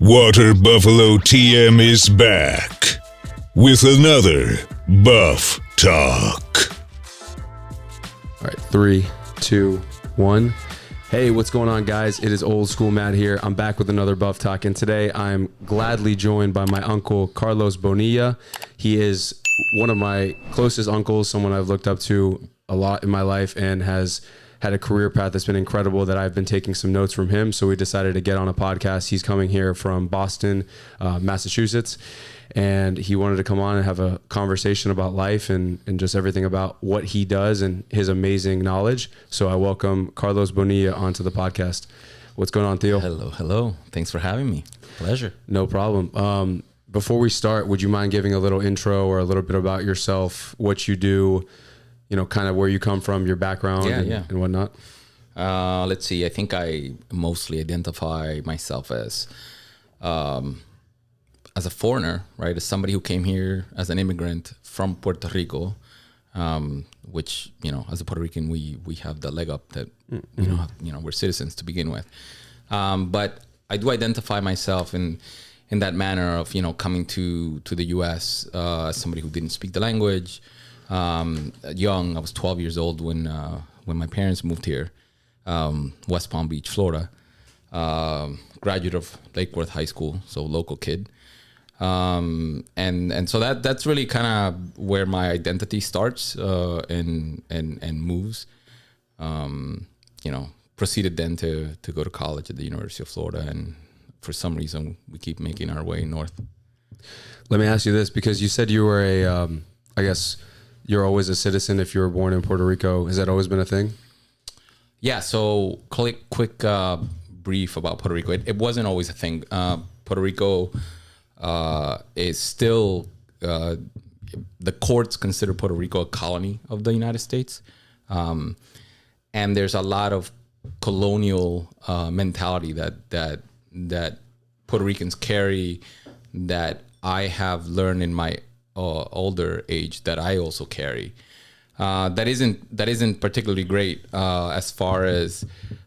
Water Buffalo TM is back with another Buff Talk. All right, 3, 2, 1. Hey, what's going on, guys? It is Old School Matt here. I'm back with another Buff Talk, and today I'm gladly joined by my uncle, Carlos Bonilla. He is one of my closest uncles, someone I've looked up to a lot in my life, and has had a career path that's been incredible that I've been taking some notes from him. So we decided to get on a podcast. He's coming here from Boston, Massachusetts, and he wanted to come on and have a conversation about life and just everything about what he does and his amazing knowledge. So I welcome Carlos Bonilla onto the podcast. What's going on, Theo? Hello. Thanks for having me. Pleasure. No problem. Before we start, would you mind giving a little intro or a little bit about yourself, what you do, you know, kind of where you come from, your background and whatnot? Let's see. I think I mostly identify myself as a foreigner, right? As somebody who came here as an immigrant from Puerto Rico, which, you know, as a Puerto Rican, we have the leg up that, we're citizens to begin with. But I do identify myself in that manner of, you know, coming to the U.S. As somebody who didn't speak the language. Young, I was 12 years old when my parents moved here, West Palm Beach, Florida. Graduate of Lake Worth High School, so local kid. And so that's really kind of where my identity starts and moves. Proceeded then to go to college at the University of Florida, and for some reason we keep making our way north. Let me ask you this, because you said you were I guess you're always a citizen if you were born in Puerto Rico. Has that always been a thing? Yeah. So quick brief about Puerto Rico. It wasn't always a thing. Puerto Rico is still, the courts consider Puerto Rico a colony of the United States. And there's a lot of colonial mentality that Puerto Ricans carry that I have learned in my older age that I also carry. That isn't particularly great as far as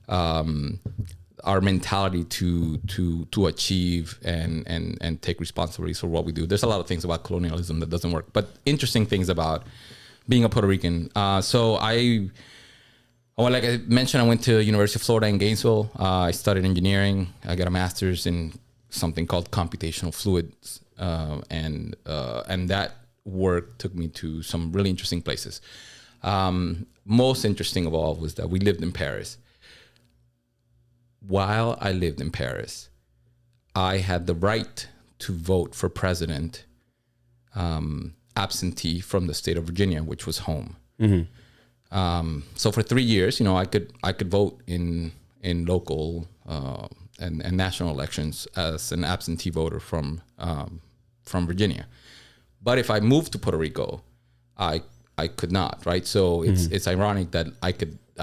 our mentality to achieve and take responsibilities for what we do. There's a lot of things about colonialism that doesn't work, but interesting things about being a Puerto Rican. Like I mentioned, I went to University of Florida in Gainesville. I studied engineering. I got a master's in something called computational fluids. And that work took me to some really interesting places. Most interesting of all was that we lived in Paris. While I lived in Paris, I had the right to vote for president, absentee from the state of Virginia, which was home. Mm-hmm. So for 3 years, you know, I could vote in local and national elections as an absentee voter from Virginia. But if I moved to Puerto Rico, I could not, right? So it's ironic that I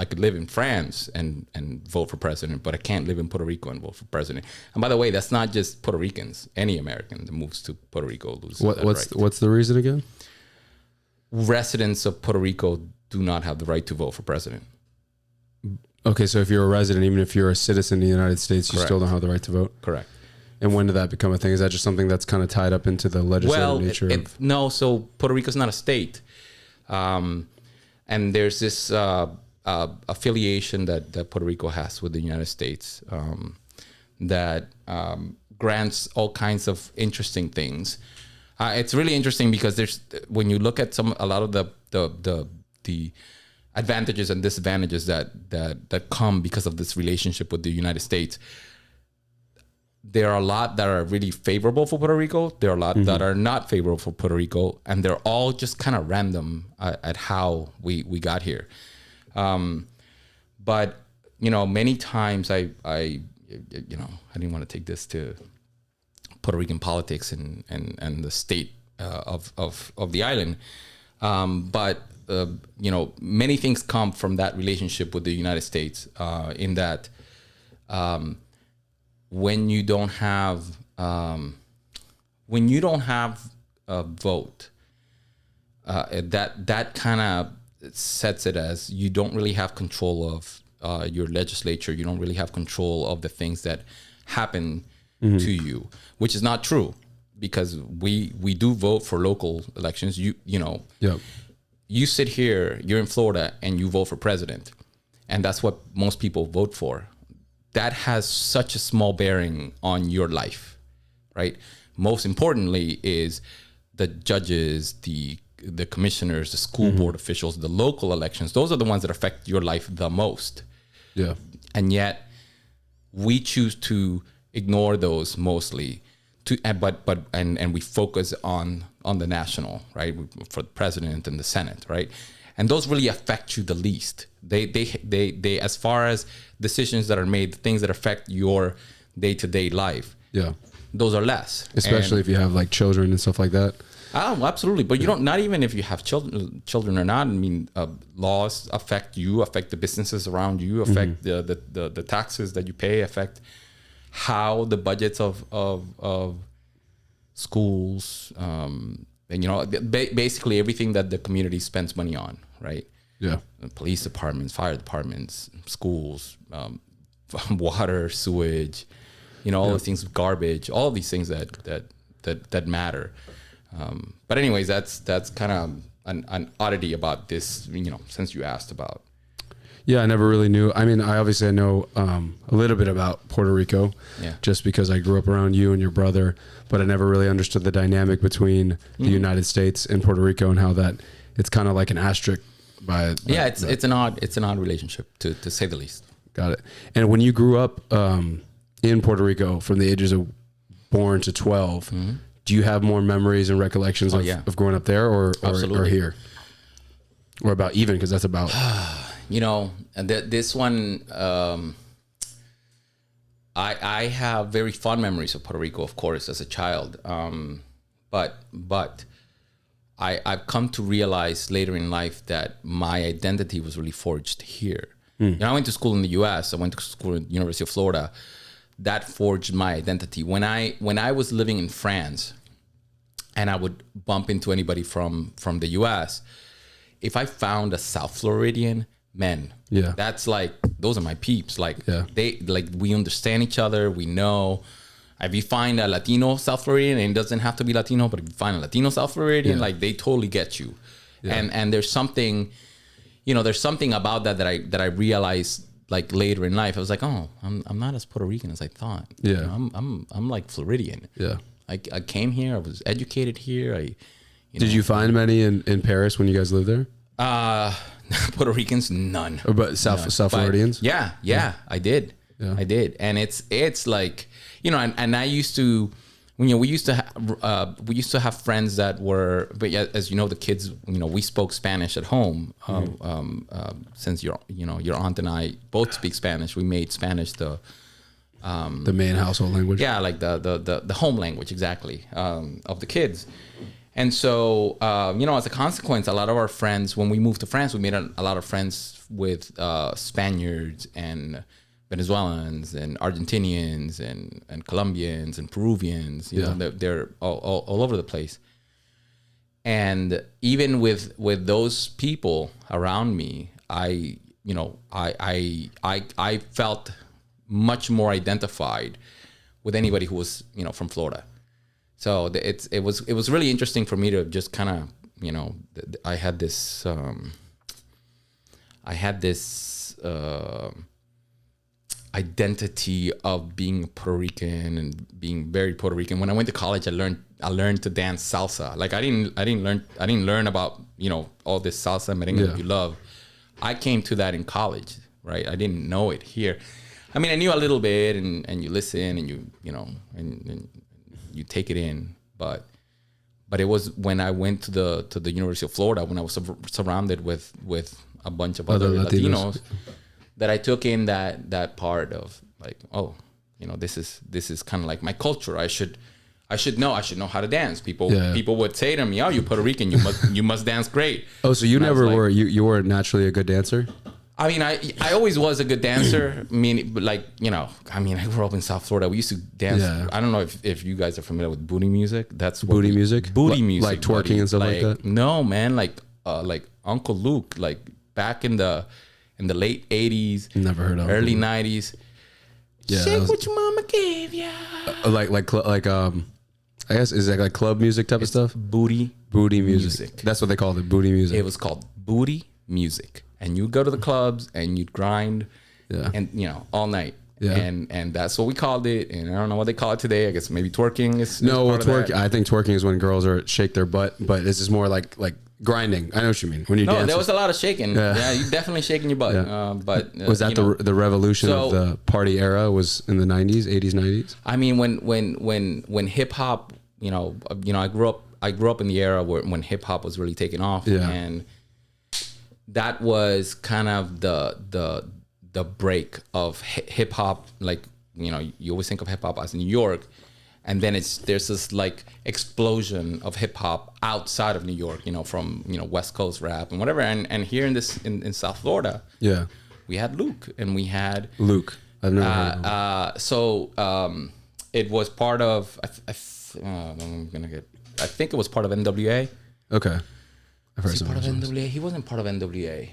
could live in France and vote for president, but I can't live in Puerto Rico and vote for president. And by the way, that's not just Puerto Ricans. Any American that moves to Puerto Rico loses that right. What's the reason again? Residents of Puerto Rico do not have the right to vote for president. Okay, so if you're a resident, even if you're a citizen in the United States, you Correct. still don't have the right to vote? Correct. And when did that become a thing? Is that just something that's kind of tied up into the legislative nature? No, so Puerto Rico is not a state. And there's this affiliation that Puerto Rico has with the United States that grants all kinds of interesting things. It's really interesting because when you look at a lot of the advantages and disadvantages that come because of this relationship with the United States, there are a lot that are really favorable for Puerto Rico. There are a lot that are not favorable for Puerto Rico, and they're all just kind of random at how we got here. But you know, many times I didn't want to take this to Puerto Rican politics and the state of the island, but many things come from that relationship with the United States. In that. When you don't have a vote, that kind of sets it as you don't really have control of your legislature. You don't really have control of the things that happen to you, which is not true, because we do vote for local elections. You know, Yep. you sit here, you're in Florida, and you vote for president, and that's what most people vote for. That has such a small bearing on your life, right? Most importantly is the judges, the commissioners, the school board officials, the local elections. Those are the ones that affect your life the most. Yeah. And yet we choose to ignore those mostly, and we focus on the national, right, for the president and the Senate, right, and those really affect you the least. They as far as decisions that are made, things that affect your day-to-day life, Yeah. those are less, Especially if you have like children and stuff like that. Oh, absolutely. But you don't, not even if you have children or not. I mean, laws affect you, affect the businesses around you, affect the taxes that you pay, affect how the budgets of schools, and, you know, basically everything that the community spends money on, right? Yeah. Police departments, fire departments, schools, water, sewage, you know, all those things, garbage, all of these things that matter. But anyways, that's kind of an oddity about this, you know, since you asked about. Yeah, I never really knew. I mean, I know a little bit about Puerto Rico, just because I grew up around you and your brother, but I never really understood the dynamic between the United States and Puerto Rico, and how that it's kind of like an asterisk by. It's an odd relationship to say the least. Got it. And when you grew up in Puerto Rico, from the ages of born to 12. Do you have more memories and recollections of growing up there or here? Or about even, because that's about... You know, and this one, I have very fond memories of Puerto Rico, of course, as a child. But I've come to realize later in life that my identity was really forged here. You know, I went to school in the U.S. I went to school at the University of Florida. That forged my identity. When I was living in France, and I would bump into anybody from the U.S., if I found a South Floridian, man, that's like, those are my peeps. Like we understand each other. We know. If you find a Latino South Floridian, and it doesn't have to be Latino, but if you find a Latino South Floridian, like they totally get you. And there's something, you know, there's something about that I realized like later in life. I was like, oh, I'm not as Puerto Rican as I thought. Yeah, you know, I'm like Floridian. Yeah. I came here. I was educated here. Did you find many in Paris when you guys lived there? Puerto Ricans, none. But South Floridians? Yeah, I did. Yeah. I did. And it's like, you know, and I used to, you know, we used to have friends that were, but as you know, the kids, you know, we spoke Spanish at home. Since your aunt and I both speak Spanish, we made Spanish the main household language. Yeah, like the home language, exactly, of the kids. And so, you know, as a consequence, a lot of our friends, when we moved to France, we made a lot of friends with Spaniards and Venezuelans and Argentinians and Colombians and Peruvians. You know, they're all over the place. And even with those people around me, I felt much more identified with anybody who was, you know, from Florida. So it was really interesting for me to just kind of, you know, I had this identity of being Puerto Rican and being very Puerto Rican. When I went to college, I learned to dance salsa. Like I didn't learn about, you know, all this salsa merengue that you love. I came to that in college, right? I didn't know it here. I mean, I knew a little bit, and you listen, and you know, and you take it in, but it was when I went to the University of Florida, when I was surrounded with a bunch of other Latinos, that I took in that part of like, oh, you know, this is kind of like my culture. I should know how to dance. People would say to me, oh, you're Puerto Rican, you must dance great. Oh, so you never were you weren't naturally a good dancer? I mean, I always was a good dancer. I mean, but like, you know, I mean, I grew up in South Florida. We used to dance. Yeah. I don't know if you guys are familiar with booty music. That's what booty music, like twerking buddy. And stuff like that. No, man, like Uncle Luke, like back in the late 80s, never heard of early 90s. Yeah, Shake what your mama gave ya. I guess is that like club music type of stuff? Booty music. That's what they called it, booty music. It was called booty music, and you'd go to the clubs and you'd grind, and all night. Yeah. And that's what we called it. And I don't know what they call it today. I guess maybe twerking is twerking. I think twerking is when girls shake their butt, but this is more like grinding. I know what you mean. When you dance. There was a lot of shaking. Yeah, you definitely shaking your butt. Yeah. But was that the revolution of the party era? Was in the 90s, 80s, 90s? I mean, when hip hop, I grew up in the era when hip hop was really taking off, and that was kind of the break of hip hop. Like, you always think of hip hop as New York, and then there's this like explosion of hip hop outside of New York, from West Coast rap and whatever. And here in South Florida, we had Luke, and we had Luke. I've never heard of him. So it was part of. I think it was part of NWA. Okay, I've heard part of NWA. He wasn't part of NWA.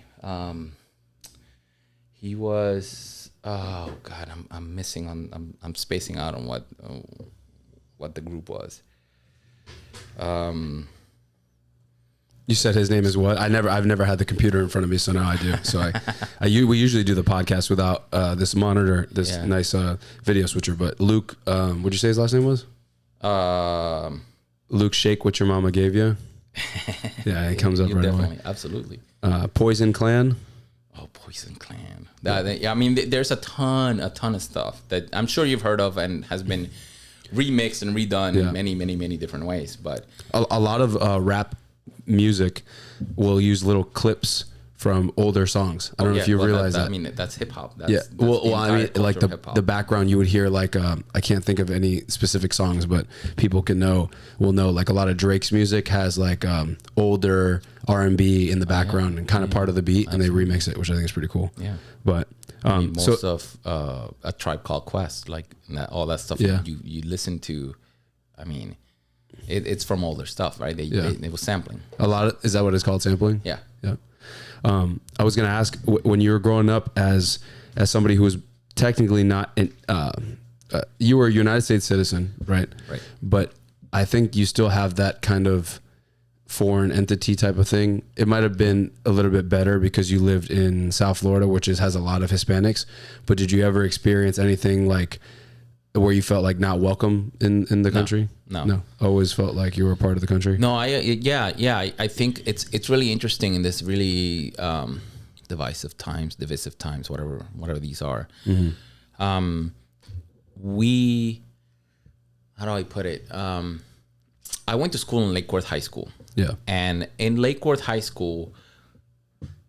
He was. Oh God, I'm missing on. I'm spacing out on what the group was. You said his name is what? I've never had the computer in front of me, so now I do. So we usually do the podcast without this monitor, this nice video switcher. But Luke, what'd you say his last name was? Luke, shake what your mama gave you. Yeah, it comes up right away. Absolutely. Poison Clan. Oh, Poison Clan. I mean, there's a ton of stuff that I'm sure you've heard of and has been remixed and redone in many different ways. But a lot of rap music will use little clips from older songs. I don't know if you realize that. I mean, that's hip hop. I mean, like the background you would hear, like I can't think of any specific songs, but people will know like a lot of Drake's music has like older R&B in the background and kind of part of the beat, and they remix it, which I think is pretty cool. Yeah. But most of A Tribe Called Quest, like all that stuff you listen to, I mean, it's from older stuff, right? They was sampling. Is that what it's called, sampling? Yeah. Yeah. I was going to ask, when you were growing up as somebody who was technically not you were a United States citizen, right? Right. But I think you still have that kind of foreign entity type of thing. It might have been a little bit better because you lived in South Florida, which has a lot of Hispanics. But did you ever experience anything like where you felt like not welcome in the country? No. Always felt like you were a part of the country. No, I think it's really interesting in this really divisive times, whatever these are. Mm-hmm. How do I put it? I went to school in Lake Worth High School. Yeah. And in Lake Worth High School,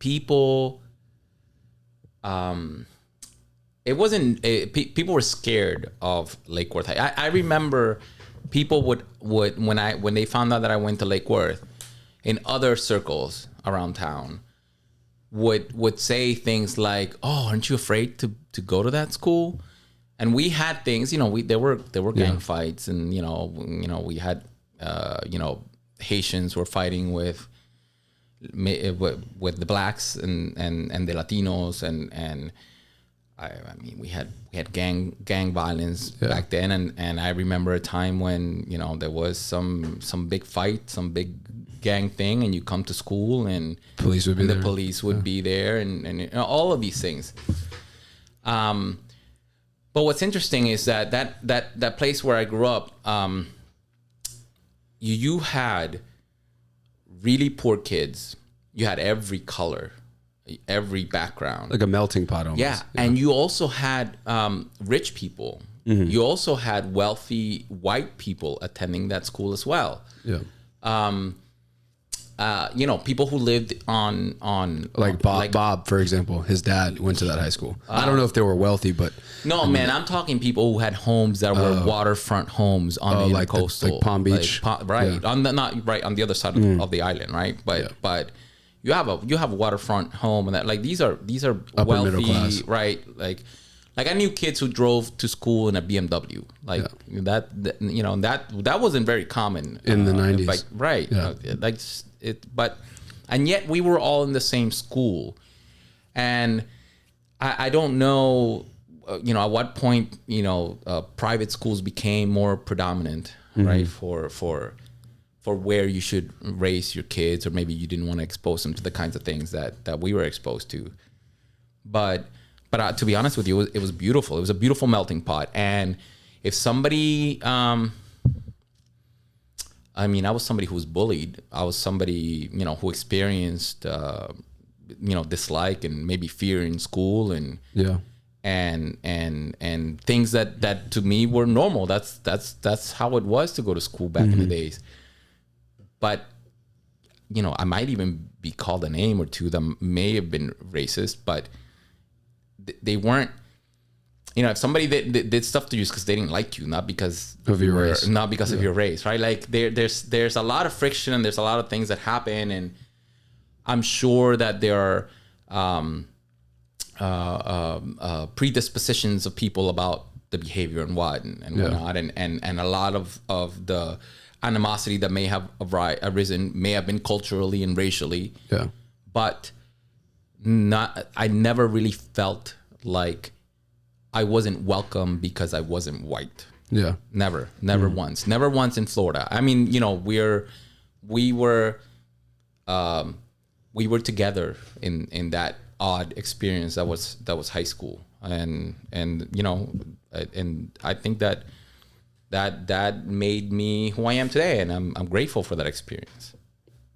people, people were scared of Lake Worth High. I remember people would when they found out that I went to Lake Worth, in other circles around town, would say things like, "Oh, aren't you afraid to go to that school?" And we had things, there were gang fights, and we had Haitians were fighting with the blacks and the Latinos, and I mean we had gang violence back then, and I remember a time when there was some big fight, some big gang thing, and you come to school and police would be there. The police would be there, and all of these things. But what's interesting is that place where I grew up, you had really poor kids. You had every color, every background, like a melting pot almost. Yeah. And you also had rich people. Mm-hmm. You also had wealthy white people attending that school as well. Yeah. People who lived on like Bob, for example, his dad went to that high school. I don't know if they were wealthy, but I'm talking people who had homes that were waterfront homes on the coastal, like Palm Beach, right? Yeah. On the other side of the island, right? But you have a waterfront home, and that these are upper wealthy, middle class, right? Like I knew kids who drove to school in a BMW, that wasn't very common in the 90s, right? Yeah. And yet we were all in the same school, and I don't know at what point, private schools became more predominant, right? For where you should raise your kids, or maybe you didn't want to expose them to the kinds of things that we were exposed to. But to be honest with you, it was beautiful. It was a beautiful melting pot. And if somebody, I was somebody who was bullied. I was somebody, who experienced, dislike and maybe fear in school, and and things that to me were normal. That's how it was to go to school back in the days. But I might even be called a name or two that may have been racist, but they weren't. If somebody did stuff to you because they didn't like you, not because of your race, not because of your race, right? Like there's a lot of friction, and there's a lot of things that happen, and I'm sure that there are predispositions of people about the behavior and whatnot, and a lot of the animosity that may have arisen may have been culturally and racially. Yeah. But I never really felt like I wasn't welcome because I wasn't white. Yeah. Never once. Never once in Florida. I mean, we were together in that odd experience that was high school. And I think that made me who I am today, and I'm grateful for that experience.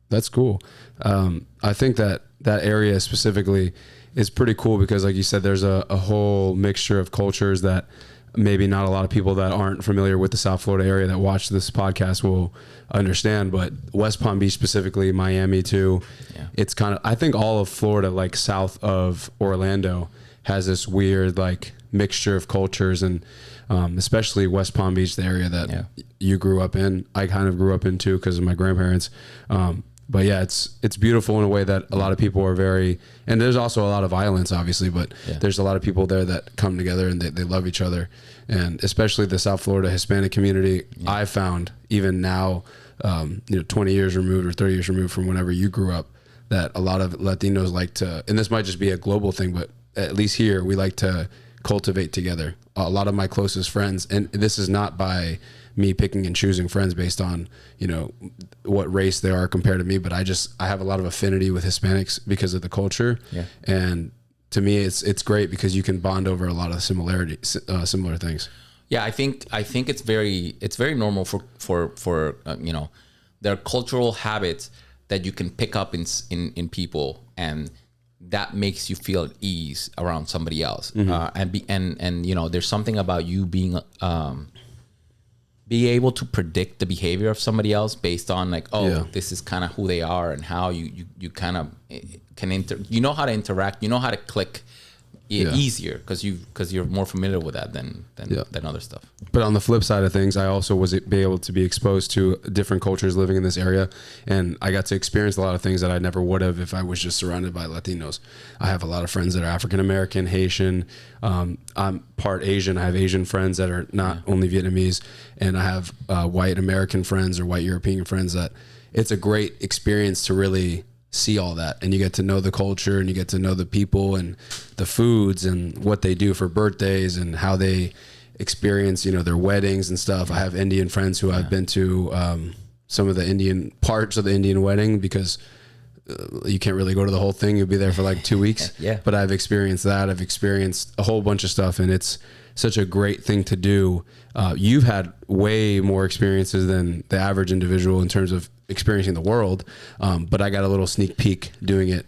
That's cool. I think that area specifically is pretty cool because, like you said, there's a whole mixture of cultures that maybe not a lot of people that aren't familiar with the South Florida area that watch this podcast will understand. But West Palm Beach specifically, Miami too. Yeah. It's kind of, I think all of Florida, like south of Orlando, has this weird like mixture of cultures, and especially West Palm Beach, the area that you grew up in. I kind of grew up in too because of my grandparents. But yeah, it's beautiful in a way that a lot of people are very, and there's also a lot of violence obviously, but there's a lot of people there that come together and they love each other. And especially the South Florida Hispanic community, I found even now, 20 years removed or 30 years removed from whenever you grew up, that a lot of Latinos like to, and this might just be a global thing, but at least here we like to cultivate together. A lot of my closest friends, and this is not by me picking and choosing friends based on, what race they are compared to me, but I have a lot of affinity with Hispanics because of the culture. Yeah. And to me, it's great because you can bond over a lot of similar things. Yeah. I think it's very normal for there are cultural habits that you can pick up in people, and that makes you feel at ease around somebody else. And there's something about you being be able to predict the behavior of somebody else based on like, this is kind of who they are, and how you kind of can how to interact, how to click easier because you're more familiar with that than other stuff. But on the flip side of things, I also was able to be exposed to different cultures living in this area, and I got to experience a lot of things that I never would have if I was just surrounded by Latinos. I have a lot of friends that are African American, Haitian. I'm part Asian. I have Asian friends that are not only Vietnamese, and I have white American friends or white European friends. That it's a great experience to really see all that, and you get to know the culture, and you get to know the people and the foods and what they do for birthdays and how they experience, their weddings and stuff. I have Indian friends who I've been to some of the Indian parts of the Indian wedding because you can't really go to the whole thing. You'll be there for like 2 weeks. But I've experienced that. I've experienced a whole bunch of stuff, and it's such a great thing to do. You've had way more experiences than the average individual in terms of experiencing the world. But I got a little sneak peek doing it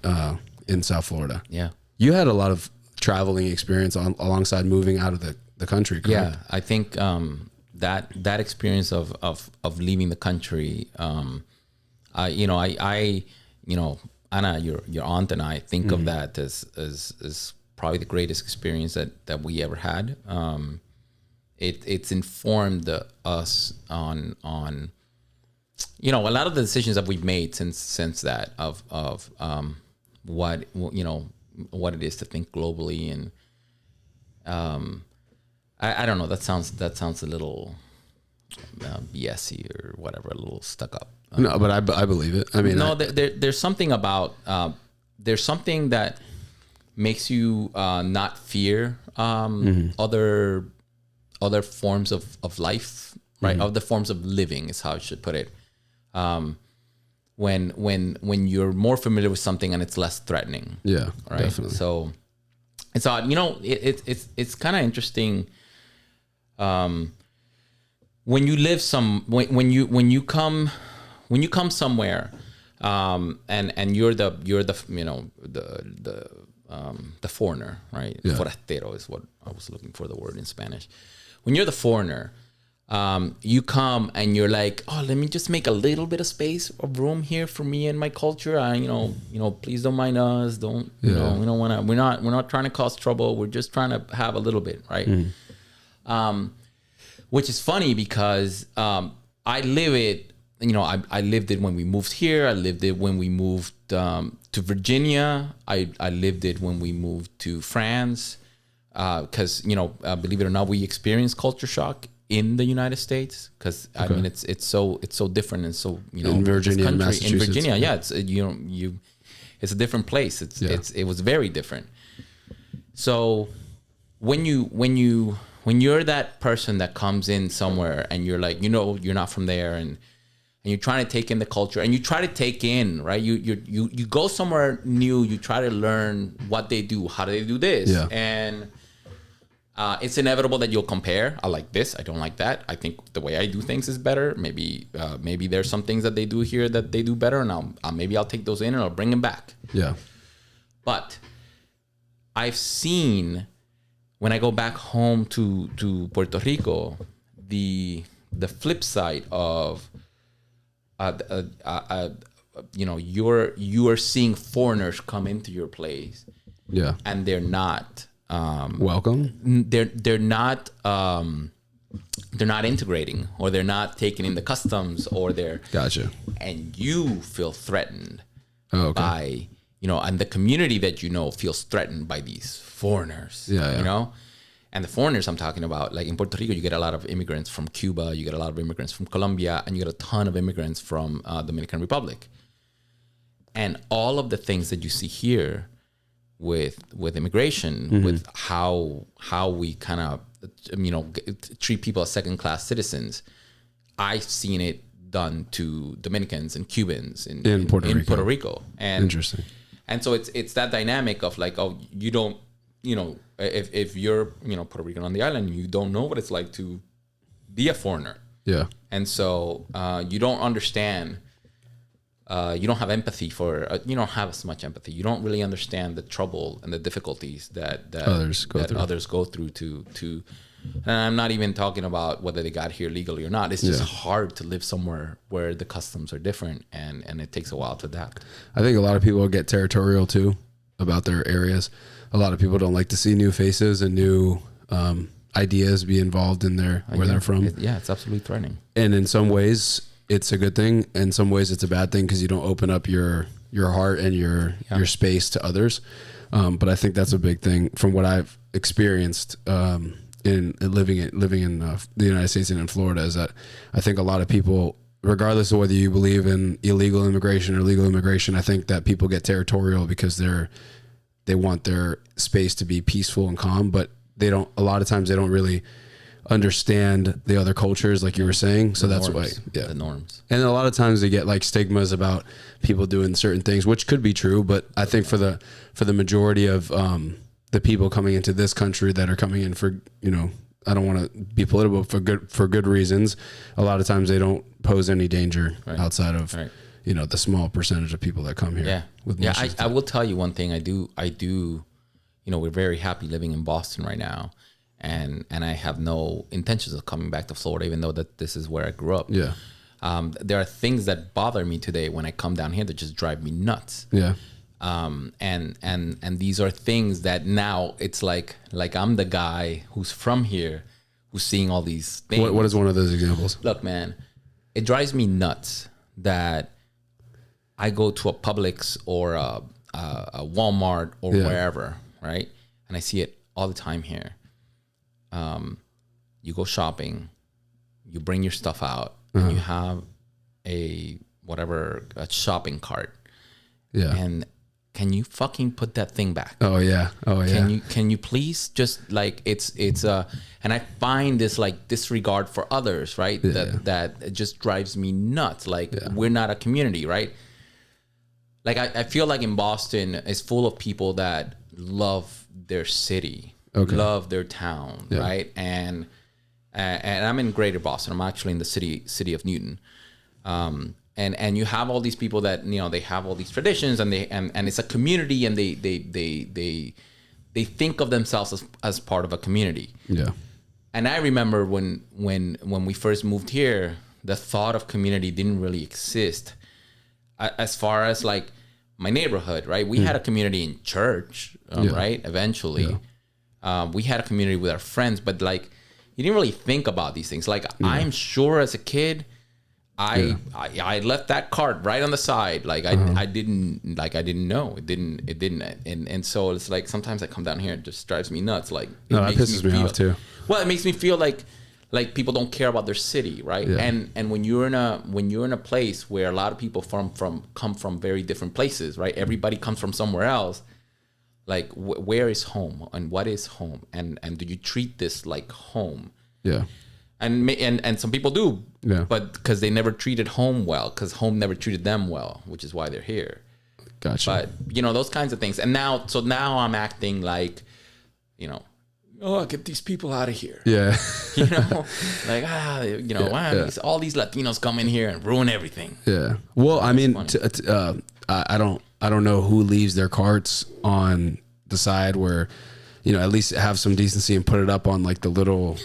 in South Florida. Yeah. You had a lot of traveling experience alongside moving out of the country. Correct? Yeah. I think that experience of leaving the country, Anna, your aunt, and I think of that as probably the greatest experience that we ever had. It's informed us on a lot of the decisions that we've made since that of what it is to think globally, and I don't know, that sounds a little BSy or whatever, a little stuck up. No, but I believe it. I mean, there's something about there's something that makes you not fear other forms of life, right? Other forms of living is how I should put it. When you're more familiar with something and it's less threatening. Yeah, right. definitely. So it's odd. You know, it's kind of interesting. When you live when you come somewhere, and you're the you know the foreigner, right? Yeah. Forastero is what I was looking for, the word in Spanish. When you're the foreigner, you come and you're like, oh, let me just make a little bit of space of room here for me and my culture. You know, please don't mind us. Don't, you know, we don't want to, we're not trying to cause trouble. We're just trying to have a little bit, right? Which is funny because I live it, you know, I lived it when we moved here. I lived it when we moved to Virginia. I lived it when we moved to France. Because, you know, believe it or not, we experienced culture shock in the United States. Because I mean, it's so different, and so, you know, in Virginia, in Massachusetts. Virginia, yeah, it's it's a different place. It was very different. So when you're that person that comes in somewhere and you're like, you know, you're not from there, and you're trying to take in the culture, and you try to take in, right? You go somewhere new, you try to learn what they do, how do they do this, and it's inevitable that you'll compare. I like this, I don't like that. I think the way I do things is better. Maybe there's some things that they do here that they do better, and maybe I'll take those in and I'll bring them back. Yeah. But I've seen, when I go back home to Puerto Rico, the flip side of you know, you are seeing foreigners come into your place, and they're not welcome. They're not integrating, or they're not taking in the customs, or they're and you feel threatened by, you know, and the community that you know feels threatened by these foreigners. You know. And the foreigners I'm talking about, like in Puerto Rico, you get a lot of immigrants from Cuba, you get a lot of immigrants from Colombia, and you get a ton of immigrants from Dominican Republic. And all of the things that you see here with immigration, with how we kind of, you know, treat people as second-class citizens, I've seen it done to Dominicans and Cubans in Puerto Rico. And, interesting. And so it's that dynamic of like, oh, you don't, you know, if you're, you know, Puerto Rican on the island, you don't know what it's like to be a foreigner. Yeah. And so you don't understand, you don't have empathy for, you don't have as much empathy. You don't really understand the trouble and the difficulties that others go through to, and I'm not even talking about whether they got here legally or not. It's just hard to live somewhere where the customs are different, and it takes a while to adapt. I think a lot of people get territorial too about their areas. A lot of people don't like to see new faces and new ideas be involved in where they're from. It's absolutely threatening. And in some ways, it's a good thing. In some ways, it's a bad thing because you don't open up your heart and your space to others. But I think that's a big thing from what I've experienced in living in the United States and in Florida, is that I think a lot of people, regardless of whether you believe in illegal immigration or legal immigration, I think that people get territorial because they want their space to be peaceful and calm, but a lot of times they don't really understand the other cultures, like you were saying. So that's why, the norms. And a lot of times they get like stigmas about people doing certain things, which could be true. But I think for the majority of the people coming into this country that are coming in for, you know, I don't want to be political, for good reasons, a lot of times they don't pose any danger outside of, you know, the small percentage of people that come here. I will tell you one thing. I do, you know, we're very happy living in Boston right now. And I have no intentions of coming back to Florida, even though that this is where I grew up. Yeah. There are things that bother me today when I come down here that just drive me nuts. Yeah. And these are things that now it's like I'm the guy who's from here, who's seeing all these things. What is one of those examples? Look, man, it drives me nuts that I go to a Publix or a Walmart or wherever, right? And I see it all the time here. You go shopping, you bring your stuff out, and you have a shopping cart. Yeah. And can you fucking put that thing back? Oh yeah. Can you please just like it's and I find this like disregard for others, right? That it just drives me nuts. Like we're not a community, right? Like I feel like in Boston is full of people that love their city, love their town, right? And I'm in Greater Boston. I'm actually in the city of Newton. And you have all these people that, you know, they have all these traditions and it's a community, and they think of themselves as part of a community. Yeah. And I remember when we first moved here, the thought of community didn't really exist. As far as like my neighborhood, right? We had a community in church, right? Eventually, we had a community with our friends, but like you didn't really think about these things. Like I'm sure as a kid, I left that cart right on the side. Like I didn't know it didn't. And so it's like, sometimes I come down here, it just drives me nuts. Like, that pisses me off too. Well, it makes me feel like people don't care about their city. Right. Yeah. And when you're in a place where a lot of people come from very different places, right? Everybody comes from somewhere else. Like where is home and what is home? And do you treat this like home? Yeah. And some people do, but because they never treated home well, because home never treated them well, which is why they're here. Gotcha. But you know, those kinds of things. And now I'm acting like, you know, oh, get these people out of here. Yeah. You know, like all these Latinos come in here and ruin everything. Yeah. Well, I mean, I don't know who leaves their carts on the side where, you know, at least have some decency and put it up on like the little.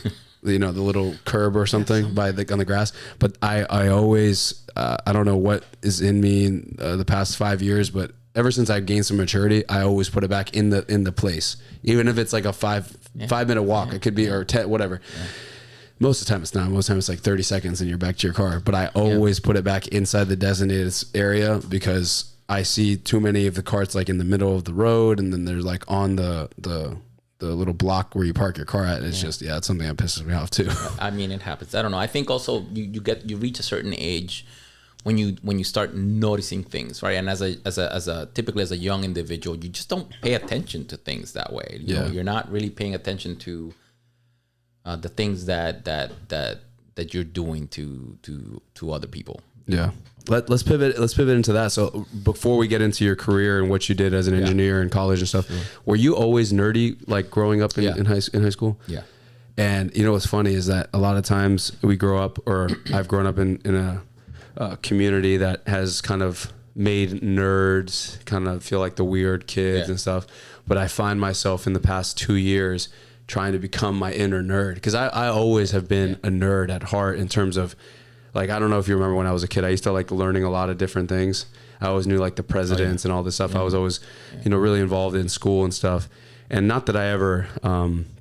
You know, the little curb or something on the grass. But I always, I don't know what is in me in the past 5 years, but ever since I gained some maturity, I always put it back in the place, even if it's like a 5-minute walk. It could be, or 10, whatever. Yeah. Most of the time it's not. Most of the time it's like 30 seconds and you're back to your car. But I always put it back inside the designated area, because I see too many of the carts like in the middle of the road, and then there's like on the little block where you park your car at. It's just, it's something that pisses me off too. I mean, it happens. I don't know. I think also you reach a certain age when you start noticing things, right? And typically as a young individual, you just don't pay attention to things that way. You know, you're not really paying attention to the things that you're doing to other people. Yeah. Let's pivot into that. So before we get into your career and what you did as an engineer in college and stuff, were you always nerdy, like growing up in high school? Yeah. And you know what's funny is that a lot of times we grow up, or I've grown up in a community that has kind of made nerds kind of feel like the weird kids and stuff. But I find myself in the past 2 years trying to become my inner nerd, because I always have been a nerd at heart in terms of, like, I don't know if you remember when I was a kid, I used to like learning a lot of different things. I always knew like the presidents and all this stuff. I was always, you know, really involved in school and stuff. And not that I ever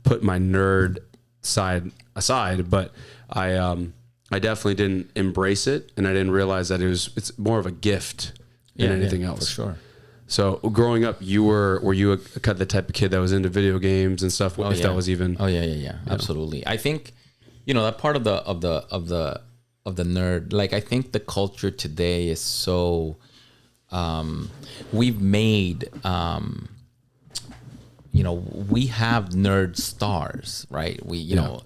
put my nerd side aside, but I definitely didn't embrace it, and I didn't realize that it's more of a gift than anything else. For sure. So growing up, were you the type of kid that was into video games and stuff? If that was even. Oh yeah. Absolutely. I think, you know, that part of the nerd, like, I think the culture today is so, we've made, you know, we have nerd stars, right? We, you know,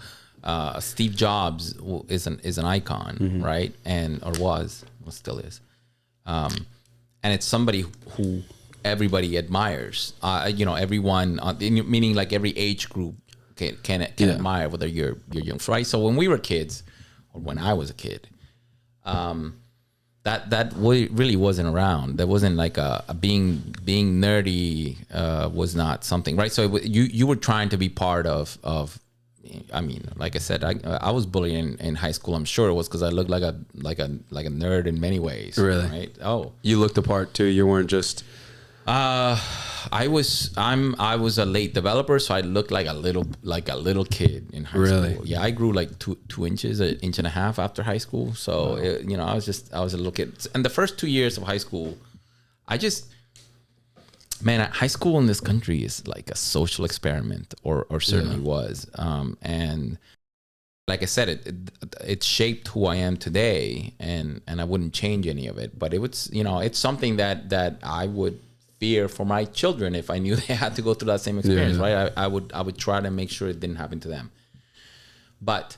Steve Jobs is an icon, right? Well, still is. And it's somebody who everybody admires, you know, everyone, meaning like every age group can admire, whether you're young, right? So when we were kids, or when I was a kid, that really wasn't around. There wasn't like a being nerdy was not something, right? So you were trying to be part of. I mean, like I said, I was bullied in high school. I'm sure it was because I looked like a nerd in many ways. Really? Right? Oh, you looked the part too. You weren't just. I was a late developer, so I looked like a little kid in high school. Yeah, I grew like 2 inches, 1.5 inches after high school. So you know, I was a little kid. And the first 2 years of high school, high school in this country is like a social experiment, or certainly was. And like I said, it shaped who I am today, and I wouldn't change any of it. But it was, you know, it's something that I would fear for my children if I knew they had to go through that same experience, right? I would try to make sure it didn't happen to them. But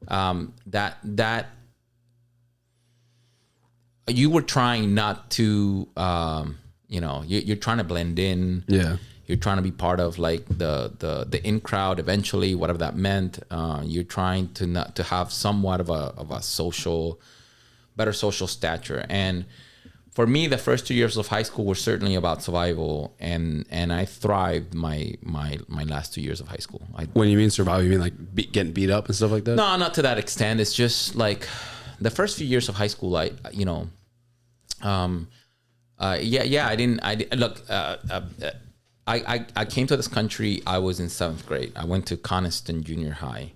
that you were trying not to, you're trying to blend in. Yeah. You're trying to be part of like the in crowd eventually, whatever that meant. You're trying to have somewhat of a better social stature. And for me, the first 2 years of high school were certainly about survival, and I thrived my last 2 years of high school. When you mean survival, you mean like getting beat up and stuff like that? No, not to that extent. It's just like the first few years of high school, I came to this country. I was in 7th grade. I went to Coniston Junior High.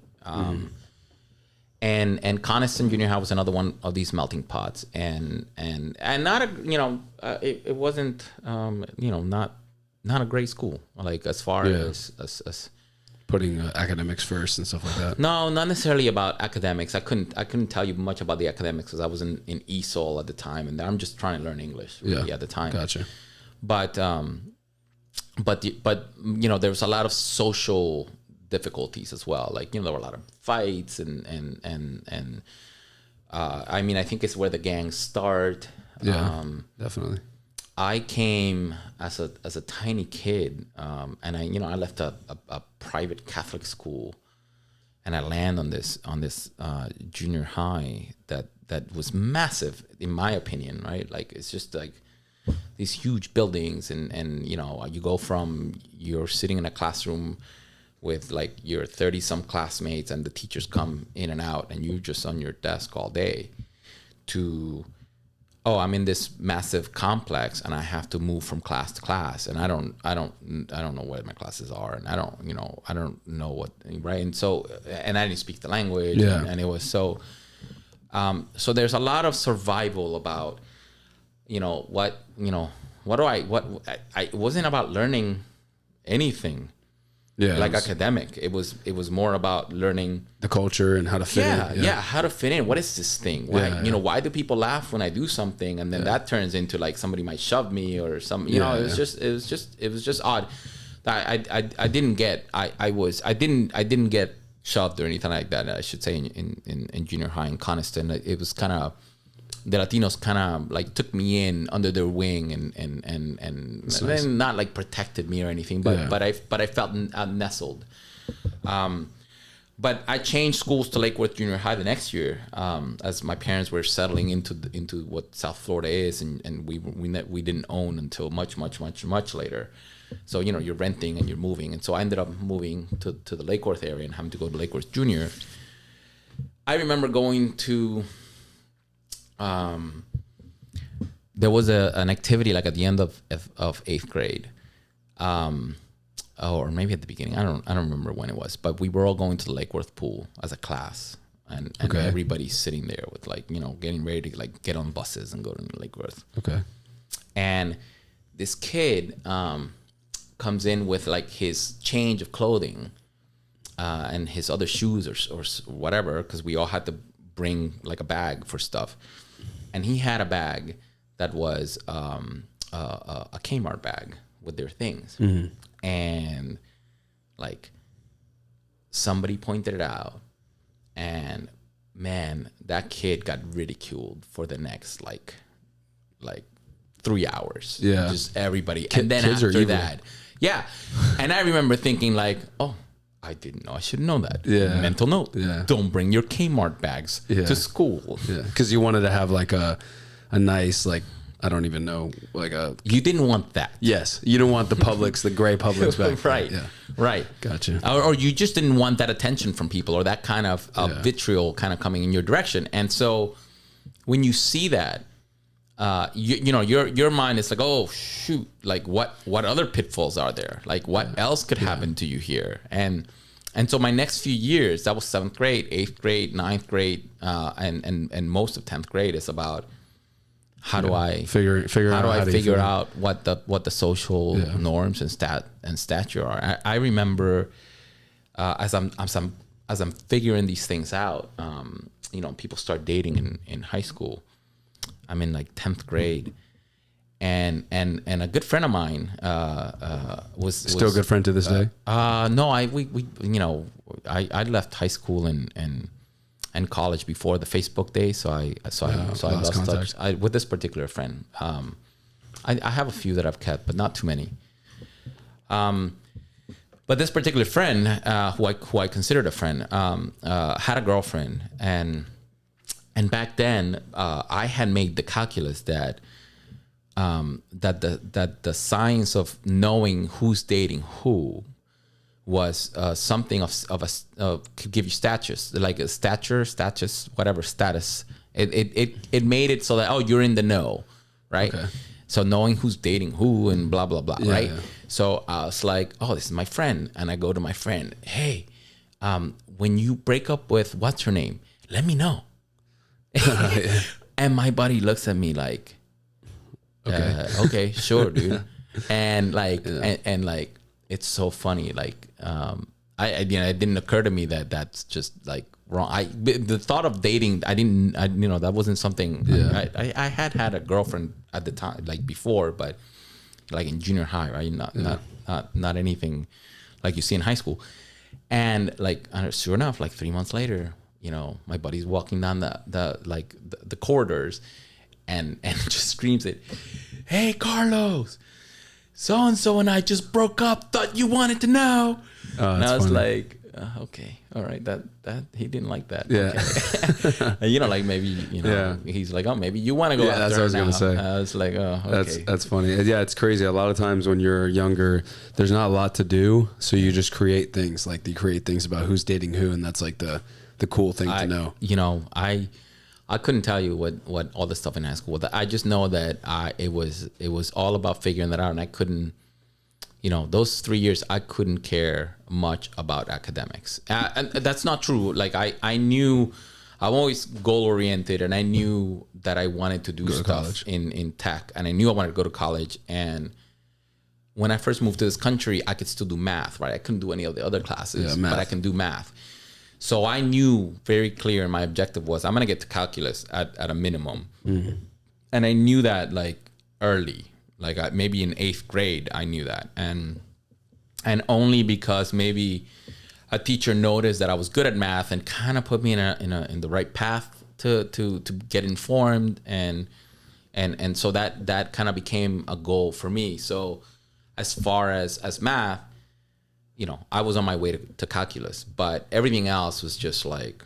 And Coniston Junior High was another one of these melting pots, and not it wasn't not a great school, like as far as putting academics first and stuff like that. No, not necessarily about academics. I couldn't tell you much about the academics because I was in ESOL at the time, and I'm just trying to learn English really at the time. Gotcha. But there was a lot of social difficulties as well. Like, there were a lot of fights and I mean, I think it's where the gangs start. Yeah, definitely. I came as a tiny kid, and I left a private Catholic school, and I land on this junior high that was massive in my opinion, right? Like, it's just like these huge buildings, and you go from, you're sitting in a classroom with like your 30 some classmates, and the teachers come in and out, and you're just on your desk all day, to, oh, I'm in this massive complex and I have to move from class to class, and I don't know what my classes are, and I don't know what, right? And so, and I didn't speak the language, and it was so there's a lot of survival about, it wasn't about learning anything. Yeah, like academic. It was more about learning the culture and how to fit in. Yeah, how to fit in. What is this thing? Why, why do people laugh when I do something, and then that turns into like somebody might shove me or some. It was just odd. I didn't get shoved or anything like that. I should say in junior high in Coniston, it was kind of, the Latinos kind of like took me in under their wing and nice. Not like protected me or anything, but I felt nestled. But I changed schools to Lake Worth Junior High the next year, as my parents were settling into what South Florida is, and we didn't own until much later. So you're renting and you're moving, and so I ended up moving to the Lake Worth area and having to go to Lake Worth Junior. I remember going to. There was an activity like at the end of 8th grade, or maybe at the beginning. I don't remember when it was, but we were all going to the Lake Worth pool as a class, and everybody's sitting there with like getting ready to like get on buses and go to Lake Worth. Okay. And this kid comes in with like his change of clothing, and his other shoes or whatever, because we all had to bring like a bag for stuff. And he had a bag that was a Kmart bag with their things. Mm-hmm. And like somebody pointed it out, and man, that kid got ridiculed for the next like 3 hours. Yeah. Just everybody. And then after that, and I remember thinking like, oh, I didn't know. I should know that. Yeah. Mental note. Yeah. Don't bring your Kmart bags to school. Yeah. Because you wanted to have like a nice, like, I don't even know, like a... You didn't want that. Yes. You didn't want the Publix, the gray Publix bag. Right. Yeah. Right. Gotcha. Or you just didn't want that attention from people, or that kind of vitriol kind of coming in your direction. And so when you see that, your mind is like, oh shoot, like what other pitfalls are there? Like what else could happen to you here? And so my next few years, that was 7th grade, 8th grade, 9th grade, and most of 10th grade is about how do I figure out what the social norms and stature are. I remember as I'm figuring these things out, people start dating in high school. I'm in like 10th grade, and a good friend of mine was Still a good friend to this day. No, we you know, I left high school and college before the Facebook days, so I lost touch with this particular friend. I have a few that I've kept, but not too many. But this particular friend, who I considered a friend, had a girlfriend, and back then I had made the calculus that the science of knowing who's dating who was something of could give you status, like a status, whatever status. It made it so that, oh, you're in the know, right? Okay. So knowing who's dating who and blah blah blah, right? Yeah. So I was like, oh, this is my friend, and I go to my friend, hey, when you break up with what's her name, let me know. And my buddy looks at me like, okay, sure, dude. And like, and like, it's so funny. Like, it didn't occur to me that that's just like wrong. The thought of dating, that wasn't something. Yeah. I had a girlfriend at the time, like before, but like in junior high, right? Not anything like you see in high school. And like, sure enough, like 3 months later, you know, my buddy's walking down the corridors, and just screams it, "Hey, Carlos, so-and-so and I just broke up. Thought you wanted to know." And I was funny. Like, okay, all right, that he didn't like that. Yeah. Okay. You know, like maybe, you know, he's like, oh, maybe you want to go out there. That's what I was going to say. I was like, oh, okay. That's funny. Yeah, it's crazy. A lot of times when you're younger, there's not a lot to do, so you just create things. Like, you create things about who's dating who, and that's like the cool thing to know. You know, I couldn't tell you what all the stuff in high school was. I just know that it was all about figuring that out, and I couldn't, you know, those 3 years I couldn't care much about academics. And that's not true. Like I knew I'm always goal oriented, and I knew that I wanted to do stuff in tech, and I knew I wanted to go to college. And when I first moved to this country, I could still do math, right? I couldn't do any of the other classes, but I can do math. So I knew very clear my objective was I'm going to get to calculus at a minimum. Mm-hmm. And I knew that like early, like maybe in 8th grade, I knew that. And only because maybe a teacher noticed that I was good at math and kind of put me in the right path to get informed. And so that kind of became a goal for me. So as far as math, you know, I was on my way to calculus, but everything else was just like,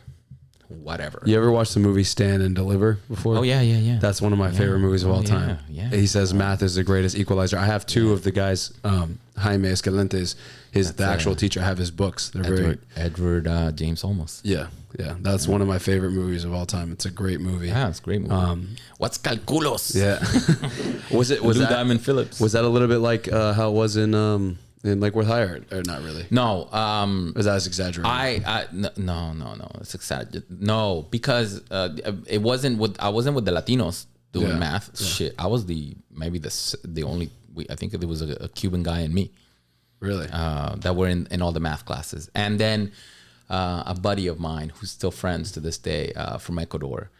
whatever. You ever watched the movie Stand and Deliver before? Oh, yeah. That's one of my favorite movies of all time. Yeah. He says math is the greatest equalizer. I have two of the guys, Jaime Escalente's, the actual teacher. I have his books. They're Edward James Olmos. Yeah. That's one of my favorite movies of all time. It's a great movie. Yeah, it's a great movie. What's Calculos? Yeah. was that Diamond Phillips? Was that a little bit like how it was in Lake Worth High, or not really? No. Is that exaggerated? No. It's exaggerated. No, because it wasn't I wasn't with the Latinos doing math. Yeah. Shit, I was the only. I think there was a Cuban guy and me. Really? That were in all the math classes, and then a buddy of mine who's still friends to this day from Ecuador,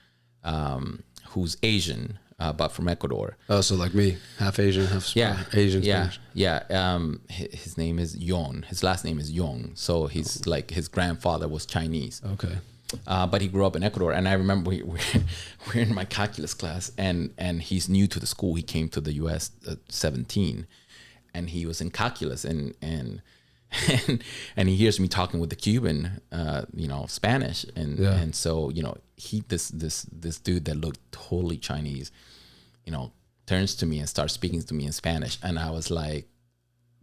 who's Asian. But from Ecuador. Oh, so like me, half Asian, half Spanish. Asian. Spanish. Yeah. His name is Yon. His last name is Yong. So he's like his grandfather was Chinese. Okay. But he grew up in Ecuador, and I remember we're in my calculus class, and he's new to the school. He came to the U.S. at 17, and he was in calculus, and he hears me talking with the Cuban, Spanish, and so this dude that looked totally Chinese, turns to me and starts speaking to me in Spanish, and I was like,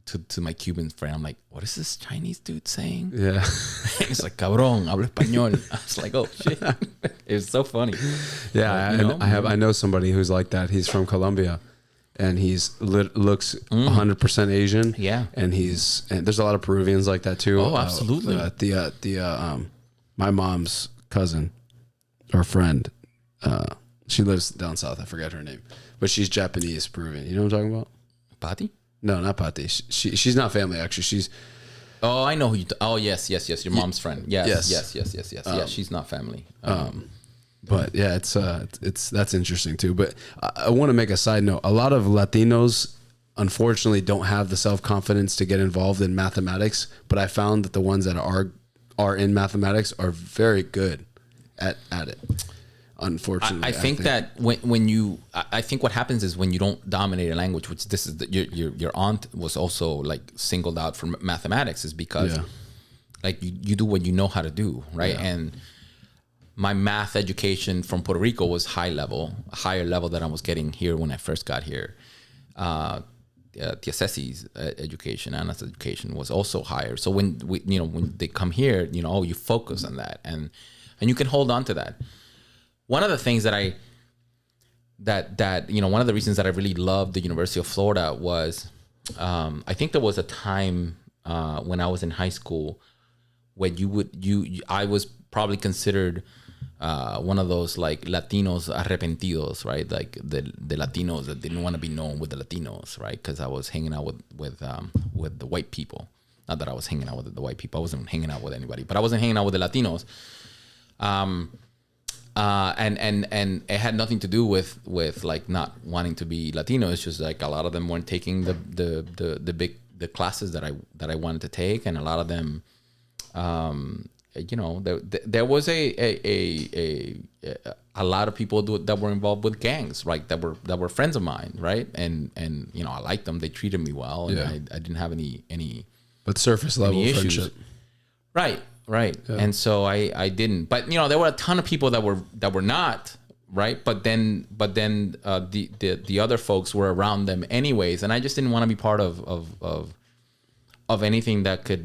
to my Cuban friend, I'm like, what is this Chinese dude saying? Yeah, he's like, cabrón, hablo español. I was like, oh shit, it was so funny. Yeah, I know somebody who's like that. He's from Colombia. And looks 100% Asian. Yeah. And there's a lot of Peruvians like that too. Oh, absolutely. My mom's cousin or friend, she lives down south. I forget her name, but she's Japanese Peruvian. You know what I'm talking about? Patti? No, not Patti. She's not family actually. She's. Oh, I know who you. Oh, yes. Your mom's friend. Yes. Yeah, she's not family. But yeah, it's that's interesting too. But I want to make a side note. A lot of Latinos, unfortunately, don't have the self-confidence to get involved in mathematics. But I found that the ones that are in mathematics are very good at it. Unfortunately, I think that I think what happens is when you don't dominate a language, which this is your aunt was also like singled out for mathematics, is because like you do what you know how to do, right? Yeah. And my math education from Puerto Rico was higher level than I was getting here when I first got here. Tiasesi's education, Anna's education was also higher. So when they come here, you focus on that and you can hold on to that. One of the things one of the reasons that I really loved the University of Florida was, I think there was a time when I was in high school where I was probably considered one of those like Latinos arrepentidos, right? Like the Latinos that didn't want to be known with the Latinos, right? Because I was hanging out with the white people. Not that I was hanging out with the white people. I wasn't hanging out with anybody, but I wasn't hanging out with the Latinos. And it had nothing to do with like not wanting to be Latino. It's just like a lot of them weren't taking the classes that I wanted to take, and a lot of them, there was a lot of people that were involved with gangs, right? That were friends of mine, right? And I liked them. They treated me well, and I didn't have any. But surface level friendship, right? Right. Yeah. And so I didn't, but there were a ton of people that were not, right. But then the other folks were around them anyways. And I just didn't want to be part of anything that could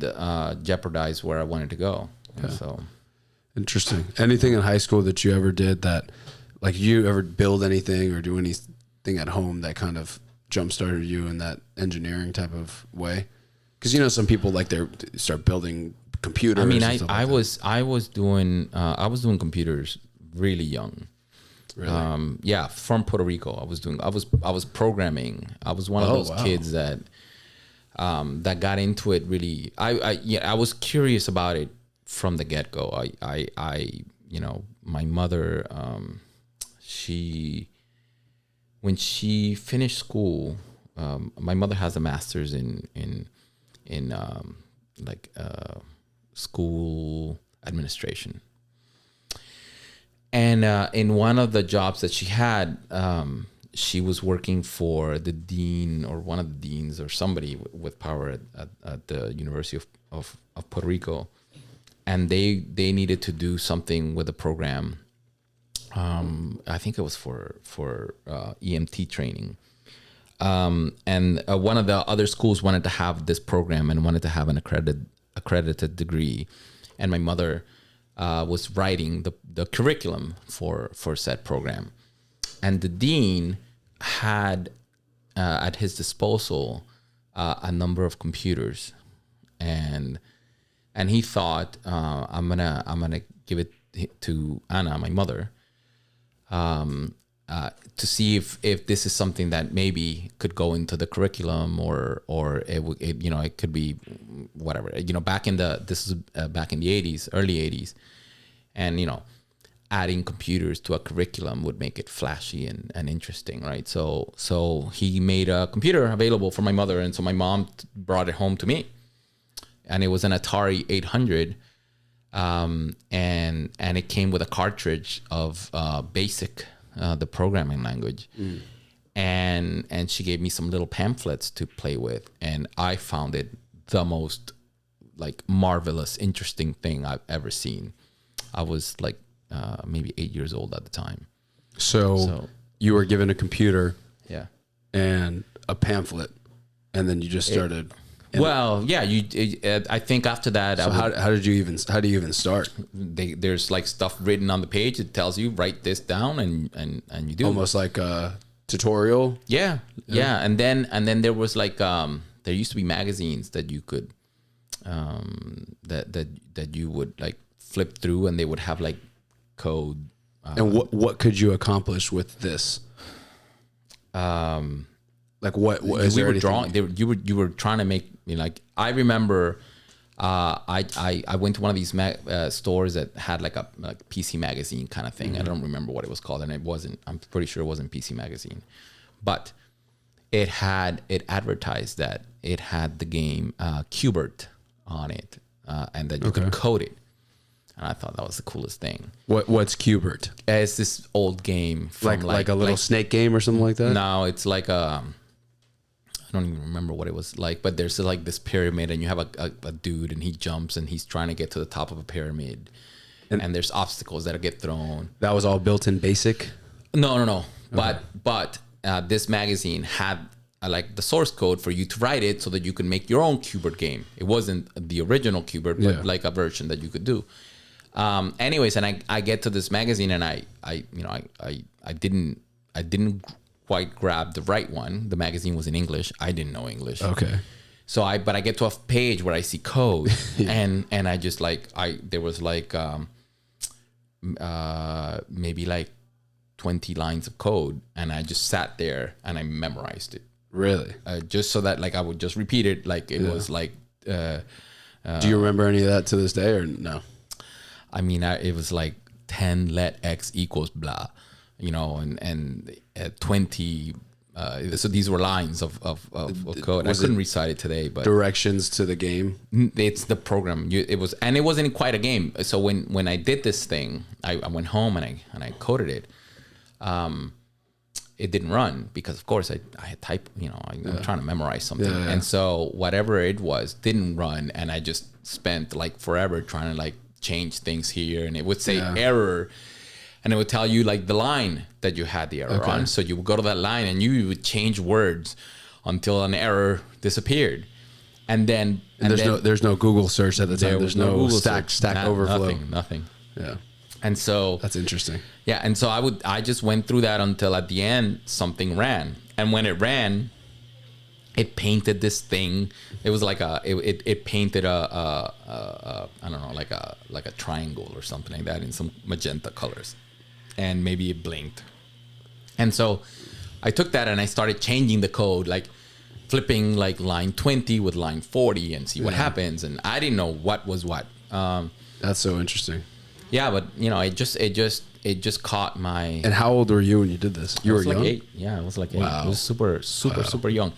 jeopardize where I wanted to go. Yeah. So interesting. Anything in high school that you ever did that, like, you ever build anything or do anything at home that kind of jump started you in that engineering type of way? Because some people like they start building computers. I mean, I was doing computers really young. Really? Yeah, from Puerto Rico. I was programming. I was one of those kids that got into it really. I was curious about it from the get-go. My mother, when she finished school, my mother has a master's in school administration, and in one of the jobs that she had, she was working for the dean or one of the deans or somebody with power at the University of Puerto Rico, and they needed to do something with the program. I think it was for EMT training. And one of the other schools wanted to have this program and wanted to have an accredited degree, and my mother was writing the curriculum for said program, and the dean had at his disposal a number of computers, and he thought, I'm gonna give it to Anna, my mother, to see if this is something that maybe could go into the curriculum or it could be whatever. Back in the 80s, early 80s, and adding computers to a curriculum would make it flashy and interesting, right? So he made a computer available for my mother, and so my mom brought it home to me, and it was an Atari 800, and it came with a cartridge of BASIC. The programming language, and she gave me some little pamphlets to play with, and I found it the most marvelous, interesting thing I've ever seen. I was maybe 8 years old at the time. So you were given a computer, yeah, and a pamphlet, and then you just started. I think after that. So how do you even start? There's stuff written on the page. It tells you write this down, and you do. Almost like a tutorial. Yeah. And then there was there used to be magazines that you could, that you would flip through, and they would have code. And what could you accomplish with this? What is we were drawing? You were trying to make. I remember I went to one of these stores that had like a PC Magazine kind of thing. I don't remember what it was called, and it wasn't. I'm pretty sure it wasn't PC Magazine, but it advertised that it had the game Qbert on it, and that you could code it. And I thought that was the coolest thing. What's Qbert? It's this old game from like a little snake game or something like that. No, it's like I don't even remember what it was like, but there's like this pyramid, and you have a dude, and he jumps, and he's trying to get to the top of a pyramid, and there's obstacles that get thrown. That was all built in BASIC? No. Okay. But this magazine had like the source code for you to write it so that you could make your own Qbert game. It wasn't the original Qbert, but like a version that you could do. Anyways, and I get to this magazine, and I didn't quite grab the right one. The magazine was in English. I didn't know English. Okay. So I get to a page where I see code, and I just there was like maybe like 20 lines of code, and I just sat there and I memorized it. Really? Just so that like I would just repeat it like it was like. Do you remember any of that to this day or no? I mean, it was like 10 let x equals blah, and 20. So these were lines of code. I couldn't recite it today, but directions to the game. It's the program. It wasn't quite a game. So when I did this thing, I went home and I coded it. It didn't run because, of course, I had typed. I'm trying to memorize something, and so whatever it was didn't run, and I just spent like forever trying to like change things here, and it would say error, and it would tell you like the line that you had the error on. So you would go to that line and you would change words until an error disappeared, and then there's no Google search at the time. There's no Google Stack Overflow. Nothing. Yeah. And so that's interesting. Yeah, and so I just went through that until at the end something ran, and when it ran, it painted this thing. It was like it painted a I don't know, like a triangle or something like that in some magenta colors, and maybe it blinked. And so I took that and I started changing the code, like flipping like line 20 with line 40 and see what happens. And I didn't know what was what. That's so interesting. Yeah, but it just caught my. And how old were you when you did this? You were young? Like 8. Yeah, I was like 8. Wow. I was super young.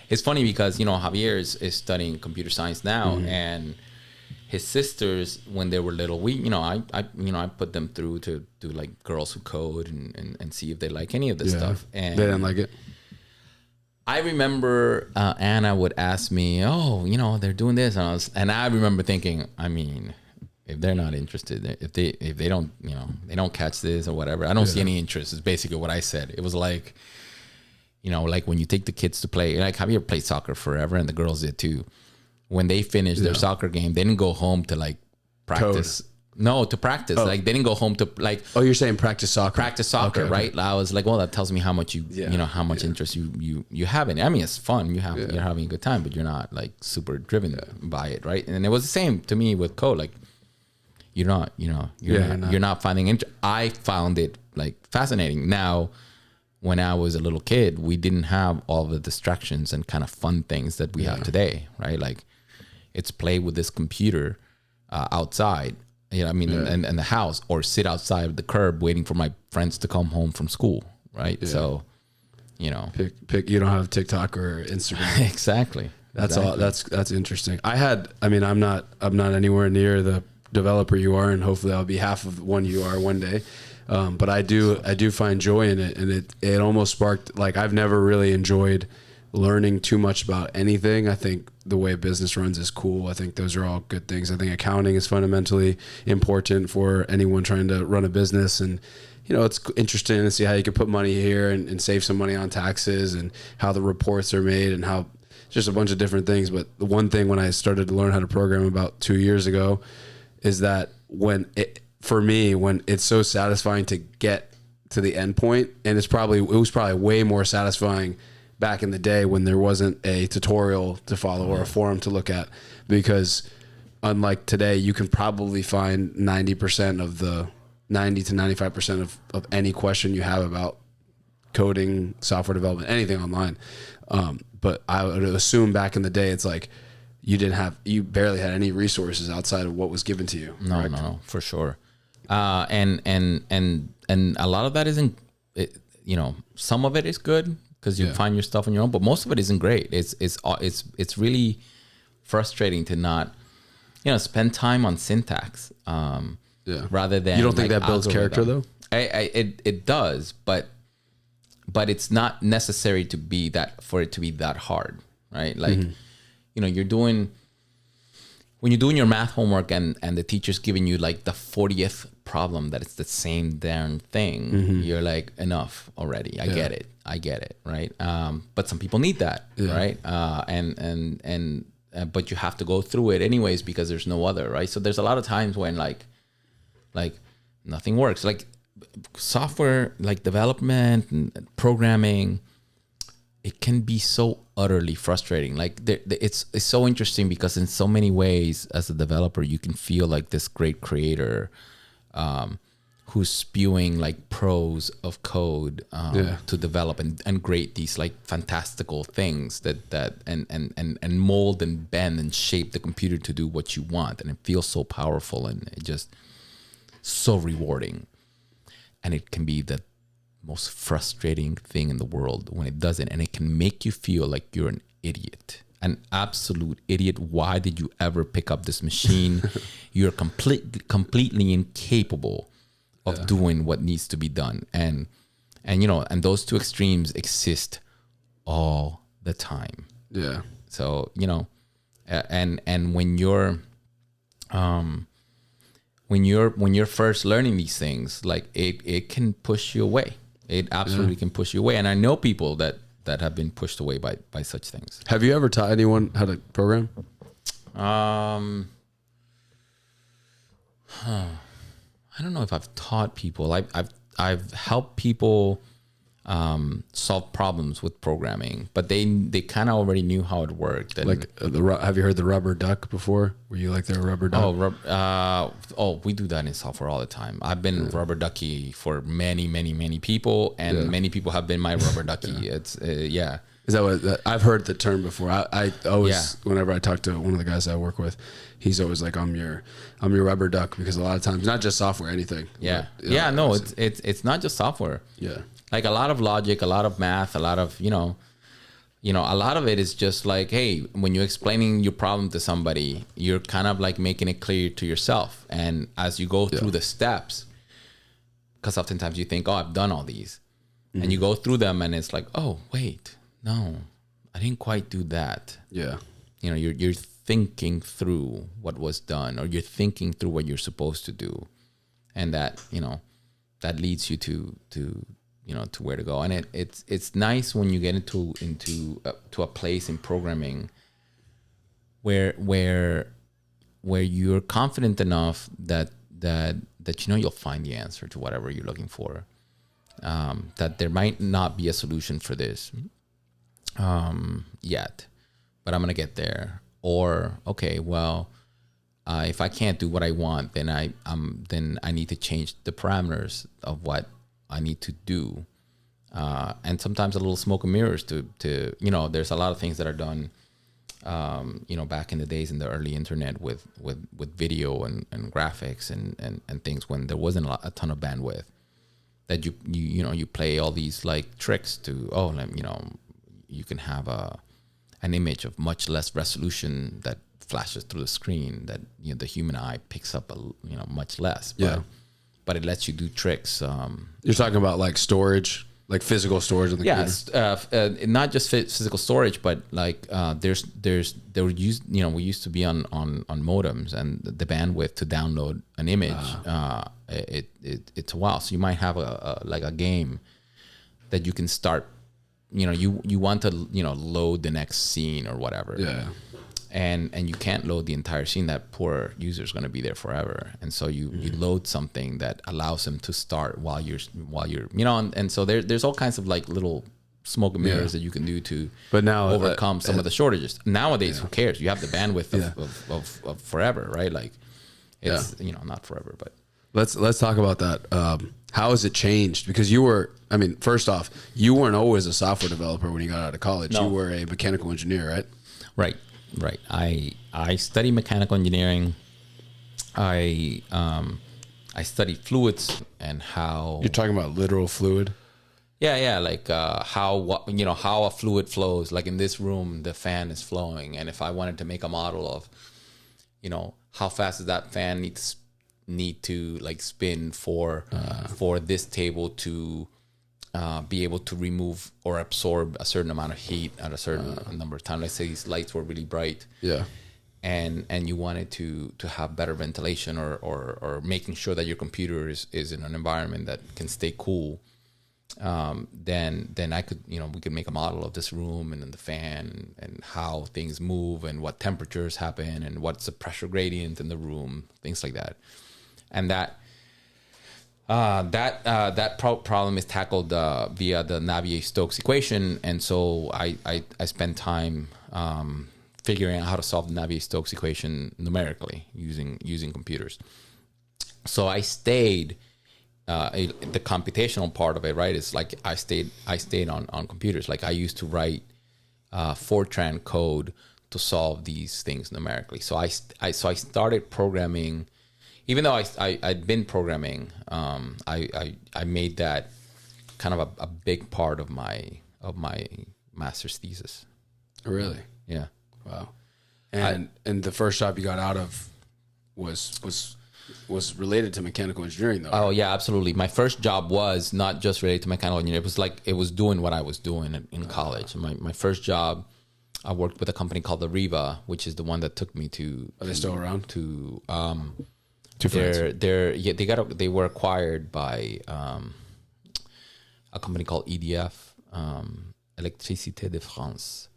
It's funny because Javier is studying computer science now, and his sisters, when they were little, I put them through to do like Girls Who Code and see if they like any of this stuff. And they didn't like it. I remember Anna would ask me, "Oh, they're doing this," and I remember thinking, I mean, if they're not interested, if they don't, they don't catch this or whatever, I don't see any interest. Is basically what I said. It was like. Like when you take the kids to play, like Javier played soccer forever, and the girls did too. When they finished their soccer game, they didn't go home to like practice. Code. No, to practice. Like they didn't go home to like. Oh, you're saying practice soccer? Practice soccer, okay. Right? I was like, well, that tells me how much how much interest you have in it. I mean, it's fun. You're having a good time, but you're not like super driven by it, right? And it was the same to me with code. Like you're not finding interest. I found it like fascinating. Now. When I was a little kid, we didn't have all the distractions and kind of fun things that we have today, right? Like it's play with this computer outside, in the house, or sit outside of the curb waiting for my friends to come home from school, right? Yeah. So, pick. You don't have TikTok or Instagram. Exactly. That's all. That's interesting. I'm not anywhere near the developer you are, and hopefully I'll be half of one you are one day. But I do find joy in it, and it almost sparked, like, I've never really enjoyed learning too much about anything. I think the way business runs is cool. I think those are all good things. I think accounting is fundamentally important for anyone trying to run a business, and it's interesting to see how you can put money here and save some money on taxes, and how the reports are made, and how just a bunch of different things. But the one thing when I started to learn how to program about 2 years ago is that when it's so satisfying to get to the end point, and it was probably way more satisfying back in the day when there wasn't a tutorial to follow or a forum to look at, because unlike today, you can probably find 90 to 95% of any question you have about coding, software development, anything online. But I would assume back in the day, it's like you barely had any resources outside of what was given to you. No, no, for sure. And a lot of that isn't, some of it is good because you find your stuff on your own, but most of it isn't great. It's really frustrating to not, spend time on syntax. Rather than, you don't think that builds character though? It does, but it's not necessary for it to be that hard, right? Like, when you're doing your math homework and the teacher's giving you like the 40th problem that it's the same damn thing, you're like, enough already. I get it. Right. But some people need that. Right. But you have to go through it anyways, because there's no other, right? So there's a lot of times when like nothing works, like software, like development and programming, it can be so utterly frustrating. Like it's so interesting because in so many ways as a developer, you can feel like this great creator who's spewing like prose of code to develop and create these like fantastical things and mold and bend and shape the computer to do what you want. And it feels so powerful and it just so rewarding. And it can be the most frustrating thing in the world when it doesn't, and it can make you feel like you're an idiot, an absolute idiot. Why did you ever pick up this machine? You're completely incapable of doing what needs to be done, and those two extremes exist all the time. Yeah. So and when you're first learning these things, like it can push you away. It absolutely can push you away. And I know people that have been pushed away by such things. Have you ever taught anyone how to program? I don't know if I've taught people. I've helped people solve problems with programming, but they kind of already knew how it worked. And like have you heard the rubber duck before? Were you like the rubber duck? We do that in software all the time. I've been rubber ducky for many, many, many people, and many people have been my rubber ducky. It's Is that what I've heard the term before? I always, whenever I talk to one of the guys I work with, he's always like, I'm your rubber duck, because a lot of times, not just software, anything. Yeah. It's not just software. Yeah. Like a lot of logic, a lot of math, a lot of, a lot of it is just like, hey, when you're explaining your problem to somebody, you're kind of like making it clear to yourself. And as you go through the steps, because oftentimes you think, oh, I've done all these. And you go through them and it's like, oh, wait, no, I didn't quite do that. Yeah. You're thinking through what was done, or you're thinking through what you're supposed to do. And that, that leads you to where to go. And it's nice when you get into a place in programming where you're confident enough that you'll find the answer to whatever you're looking for. That there might not be a solution for this yet, but I'm gonna get there. Or okay, well, if I can't do what I want, then I need to change the parameters of what I need to do. And sometimes a little smoke and mirrors to there's a lot of things that are done back in the days in the early internet with video and graphics and things, when there wasn't a ton of bandwidth, that you play all these like tricks to you can have an image of much less resolution that flashes through the screen that the human eye picks up much less, but it lets you do tricks. You're talking about like storage, like physical storage of the computer? Not just physical storage, but like we used to be on modems, and the bandwidth to download an image, it's a while. So you might have a game that you can start, you want to load the next scene or whatever. Yeah. And you can't load the entire scene. That poor user is going to be there forever. And so you load something that allows them to start while you're and so there's all kinds of like little smoke and mirrors that you can do to overcome some of the shortages. Nowadays, who cares? You have the bandwidth of forever, right? Like it's not forever, but let's talk about that. How has it changed? Because first off, you weren't always a software developer when you got out of college. No. You were a mechanical engineer, right? Right. Right. I study mechanical engineering. I study fluids and how. You're talking about literal fluid? Yeah, like how a fluid flows. Like in this room, the fan is flowing, and if I wanted to make a model of, how fast does that fan need to like spin for this table to be able to remove or absorb a certain amount of heat at a certain number of times. Let's say these lights were really bright. Yeah. And you wanted to have better ventilation or making sure that your computer is in an environment that can stay cool. Then I could, we could make a model of this room and then the fan and how things move and what temperatures happen and what's the pressure gradient in the room, things like that. And that problem is tackled via the Navier-Stokes equation. And so I spent time figuring out how to solve the Navier-Stokes equation numerically using computers. So I stayed the computational part of it, right? It's like I stayed on computers. Like I used to write Fortran code to solve these things numerically. So I started programming. Even though I'd been programming, I made that kind of a big part of my master's thesis. Really? Yeah. Wow. And the first job you got out of was related to mechanical engineering, though. Oh yeah, absolutely. My first job was not just related to mechanical engineering. It was doing what I was doing in college. My first job, I worked with a company called the Riva, which is the one that took me to. Are they still around? To they were acquired by a company called EDF, Électricité de France,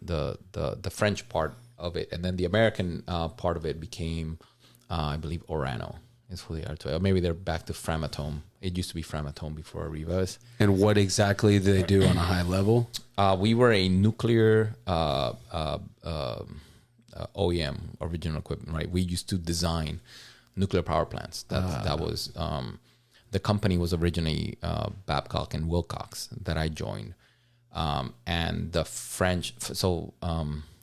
the French part of it, and then the American part of it became, I believe, Orano is who they are today. Or maybe they're back to Framatome. It used to be Framatome before Arrivas. And what exactly do they do on a high level? We were a nuclear OEM, original equipment, right? We used to design nuclear power plants. That was the company was originally Babcock and Wilcox that I joined, and the French. So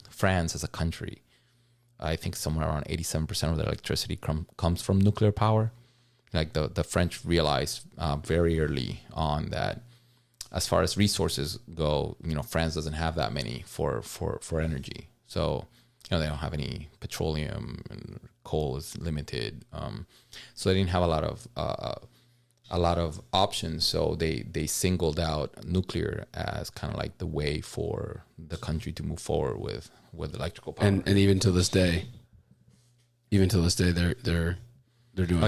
France as a country, I think somewhere around 87% of their electricity comes from nuclear power. Like the French realized very early on that as far as resources go, France doesn't have that many for energy. So they don't have any petroleum, and coal is limited. So they didn't have a lot of options. So they singled out nuclear as kind of like the way for the country to move forward with electrical power. And even to this day, they're doing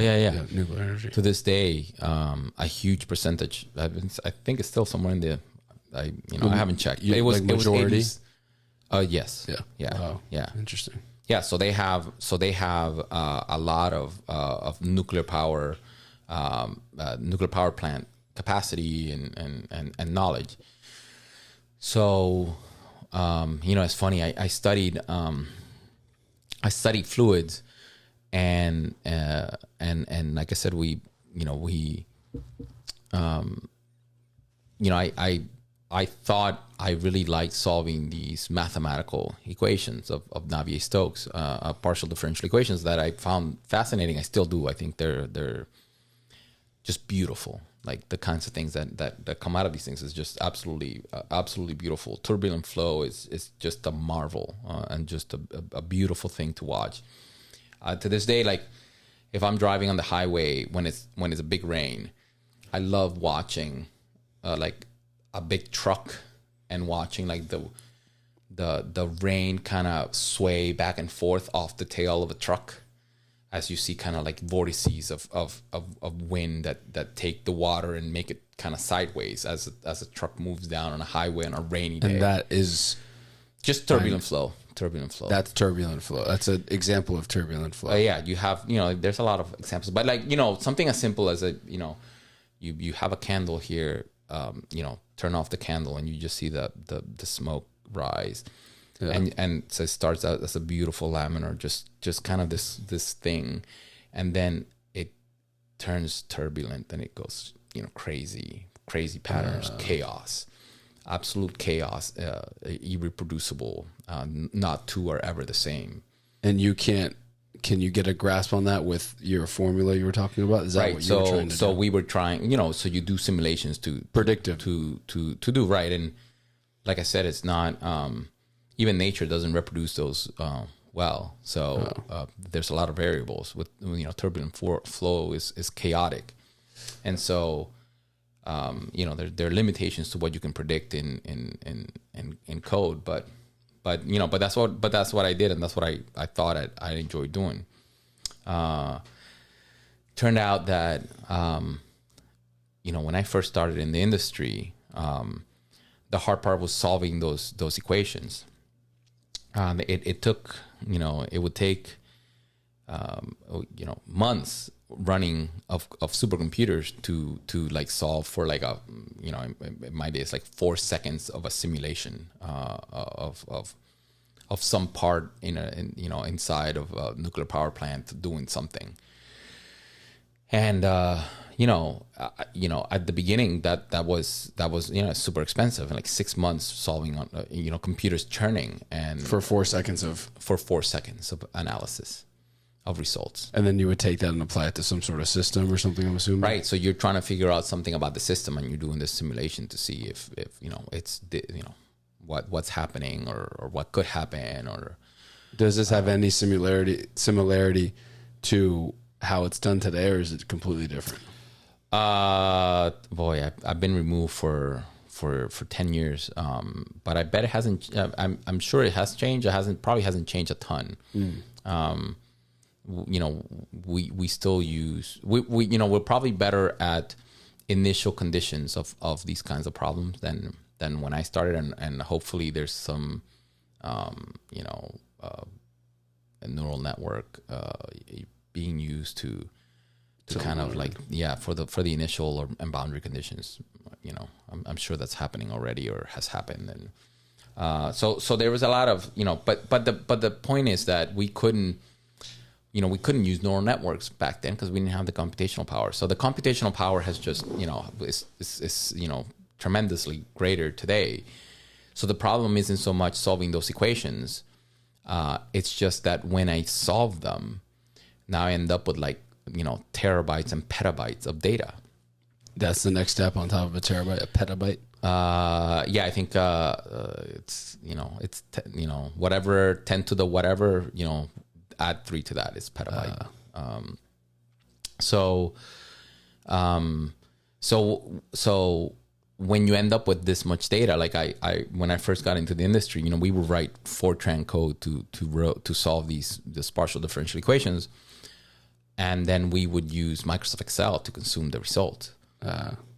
nuclear energy. To this day, a huge percentage. I think it's still somewhere in the. I haven't checked. It was majority. It was 80s. Yes. Yeah. Wow. Yeah. Interesting. Yeah. So they have a lot of nuclear power plant capacity and knowledge. So it's funny. I studied fluids, and like I said, I thought I really liked solving these mathematical equations of Navier-Stokes, partial differential equations that I found fascinating. I still do. I think they're just beautiful. Like the kinds of things that come out of these things is just absolutely beautiful. Turbulent flow is just a marvel and just a beautiful thing to watch. To this day, like if I'm driving on the highway when it's a big rain, I love watching like a big truck and watching like the rain kind of sway back and forth off the tail of a truck, as you see kind of like vortices of wind that take the water and make it kind of sideways as a truck moves down on a highway on a rainy day. And that is just turbulent flow. Turbulent flow. That's turbulent flow. That's an example of turbulent flow. Yeah, you have, there's a lot of examples, but like, something as simple as you have a candle here, turn off the candle and you just see the smoke rise. Yeah. And so it starts out as a beautiful laminar, just kind of this thing, and then it turns turbulent and it goes, crazy patterns, chaos. absolute chaos, irreproducible. Not two are ever the same. And can you get a grasp on that with your formula you were talking about? Is that Right. what you were trying to So do? we were trying, so you do simulations to Predictive. to do right. And like I said, it's not, even nature doesn't reproduce those well. So there's a lot of variables with, turbulent flow is chaotic. And so, there are limitations to what you can predict in code, but that's what I did. And that's what I thought I enjoyed doing. Turned out that, when I first started in the industry, the hard part was solving those equations. It took, it would take, months running of supercomputers to like solve for like a, in my days, like 4 seconds of a simulation of some part inside of a nuclear power plant doing something. And at the beginning that was super expensive, and like 6 months solving on computers churning, and For 4 seconds for 4 seconds of analysis of results. and then you would take that and apply it to some sort of system or something, I'm assuming. Right. So you're trying to figure out something about the system, and you're doing this simulation to see if it's what's happening or what could happen. Or Does this have any similarity to how it's done today, or is it completely different? boy, I've been removed for 10 years. But I bet it hasn't, I'm sure it has changed. It probably hasn't changed a ton. We still use, we're probably better at initial conditions of these kinds of problems than when I started. And hopefully there's some, a neural network, being used to kind of like, for the initial and boundary conditions. I'm sure that's happening already or has happened. And so there was a lot of, but the point is that we couldn't use neural networks back then because we didn't have the computational power. So the computational power has just, is tremendously greater today. So the problem isn't so much solving those equations. It's just that when I solve them, now I end up with terabytes and petabytes of data. That's the next step on top of a terabyte, a petabyte. I think it's whatever 10 to the whatever, add 3 to that is petabyte. So when you end up with this much data, like I when I first got into the industry, we would write Fortran code to solve these partial differential equations, and then we would use Microsoft Excel to consume the result.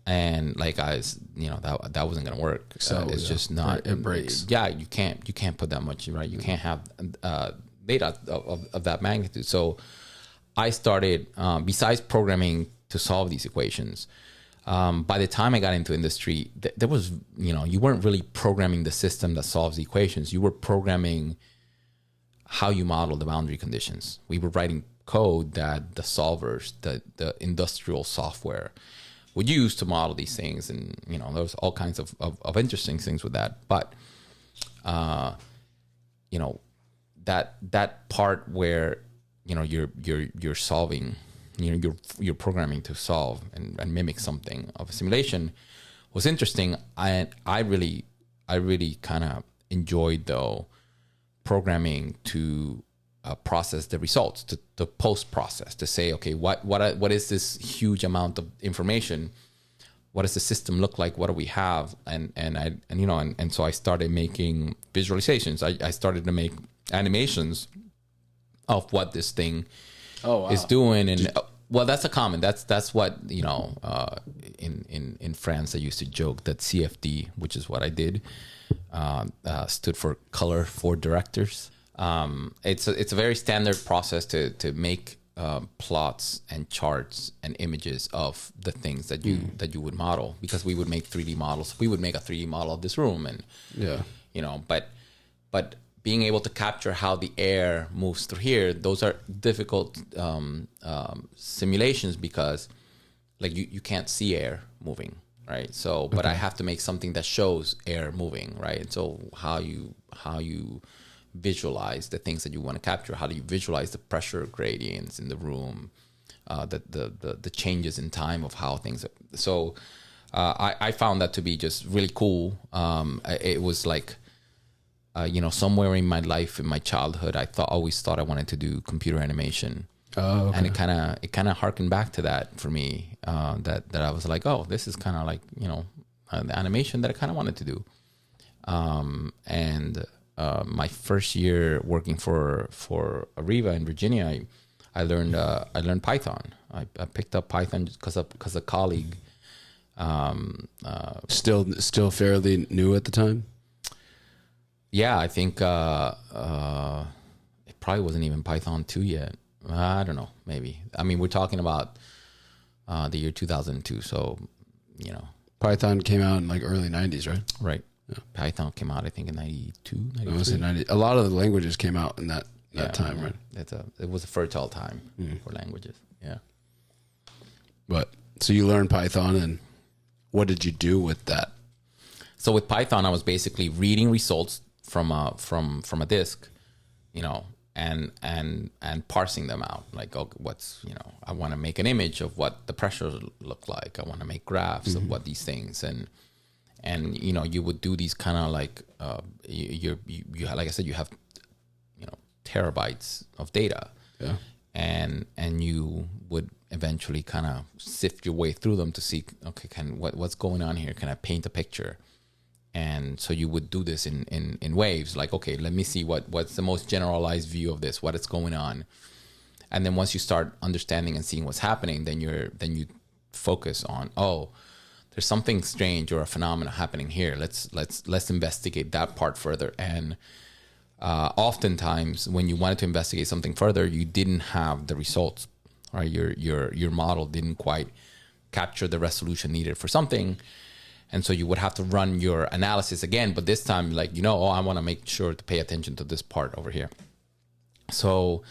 And that wasn't gonna work. So it's just not. It breaks. Yeah, you can't put that much, right? You can't have data of that magnitude. So I started, besides programming to solve these equations. By the time I got into industry, there was, you weren't really programming the system that solves the equations. You were programming how you model the boundary conditions. We were writing code that the solvers, the industrial software would use to model these things. And, there was all kinds of interesting things with that. But, that part where, you're solving, you're programming to solve and mimic something of a simulation was interesting. I really kind of enjoyed though programming to process the results, to post process, to say, okay, what is this huge amount of information? What does the system look like? What do we have? And so I started making visualizations. I started to make animations of what this thing is doing. And well, that's a common. That's what in France they used to joke that CFD, which is what I did, stood for color for directors. It's a very standard process to make plots and charts and images of the things that you would model, because we would make 3D models. We would make a 3D model of this room, and but being able to capture how the air moves through here, those are difficult simulations because you can't see air moving, right? So, but I have to make something that shows air moving, right? So how you visualize the things that you want to capture, how do you visualize the pressure gradients in the room, the changes in time of how things are. So I found that to be just really cool. It was like, somewhere in my life, in my childhood, I always thought I wanted to do computer animation. Oh, okay. And it kind of harkened back to that for me, that I was like, oh, this is kind of like, the animation that I kind of wanted to do. My first year working for Arriva in Virginia, I learned Python. I picked up Python because a colleague. Still fairly new at the time. Yeah, I think it probably wasn't even Python 2 yet. I don't know, maybe. I mean, we're talking about the year 2002, so Python came out in like early 90s, right? Right. Yeah. Python came out, I think, in 92, 93. I was in 90. A lot of the languages came out in that time, right? It was a fertile time for languages. Yeah. But so you learned Python, and what did you do with that? So with Python, I was basically reading results from a disk, and parsing them out. Like, I want to make an image of what the pressure look like. I want to make graphs of what these things, and you would do these kind of like, you like I said, you have, terabytes of data. Yeah. And you would eventually kind of sift your way through them to see, okay, what's going on here? Can I paint a picture? And so you would do this in waves, like, okay, let me see what's the most generalized view of this, what is going on. And then once you start understanding and seeing what's happening, then you focus on, oh, there's something strange or a phenomenon happening here. Let's investigate that part further. And oftentimes when you wanted to investigate something further, you didn't have the results, right? Your model didn't quite capture the resolution needed for something. And so you would have to run your analysis again, but this time, like, I want to make sure to pay attention to this part over here. So,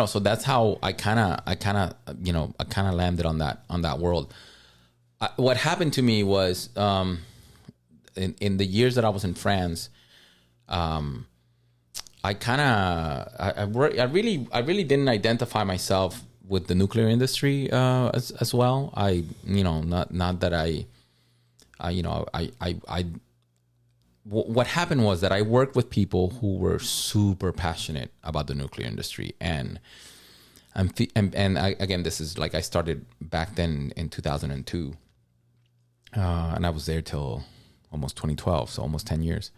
so that's how I kind of landed on that world. What happened to me was, in the years that I was in France, I really didn't identify myself with the nuclear industry as well. Not that what happened was that I worked with people who were super passionate about the nuclear industry, and again, this is like I started back then in 2002, and I was there till almost 2012, so almost 10 years.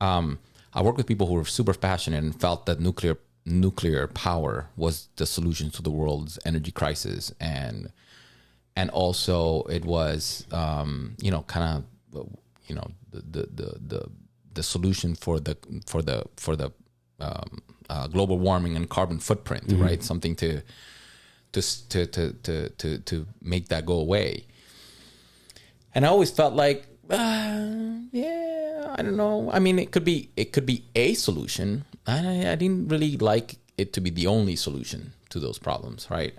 I worked with people who were super passionate and felt that nuclear power was the solution to the world's energy crisis, and also it was the solution for the global warming and carbon footprint, right? Something to make that go away. And I always felt like, I don't know. I mean, it could be a solution. I didn't really like it to be the only solution to those problems, right?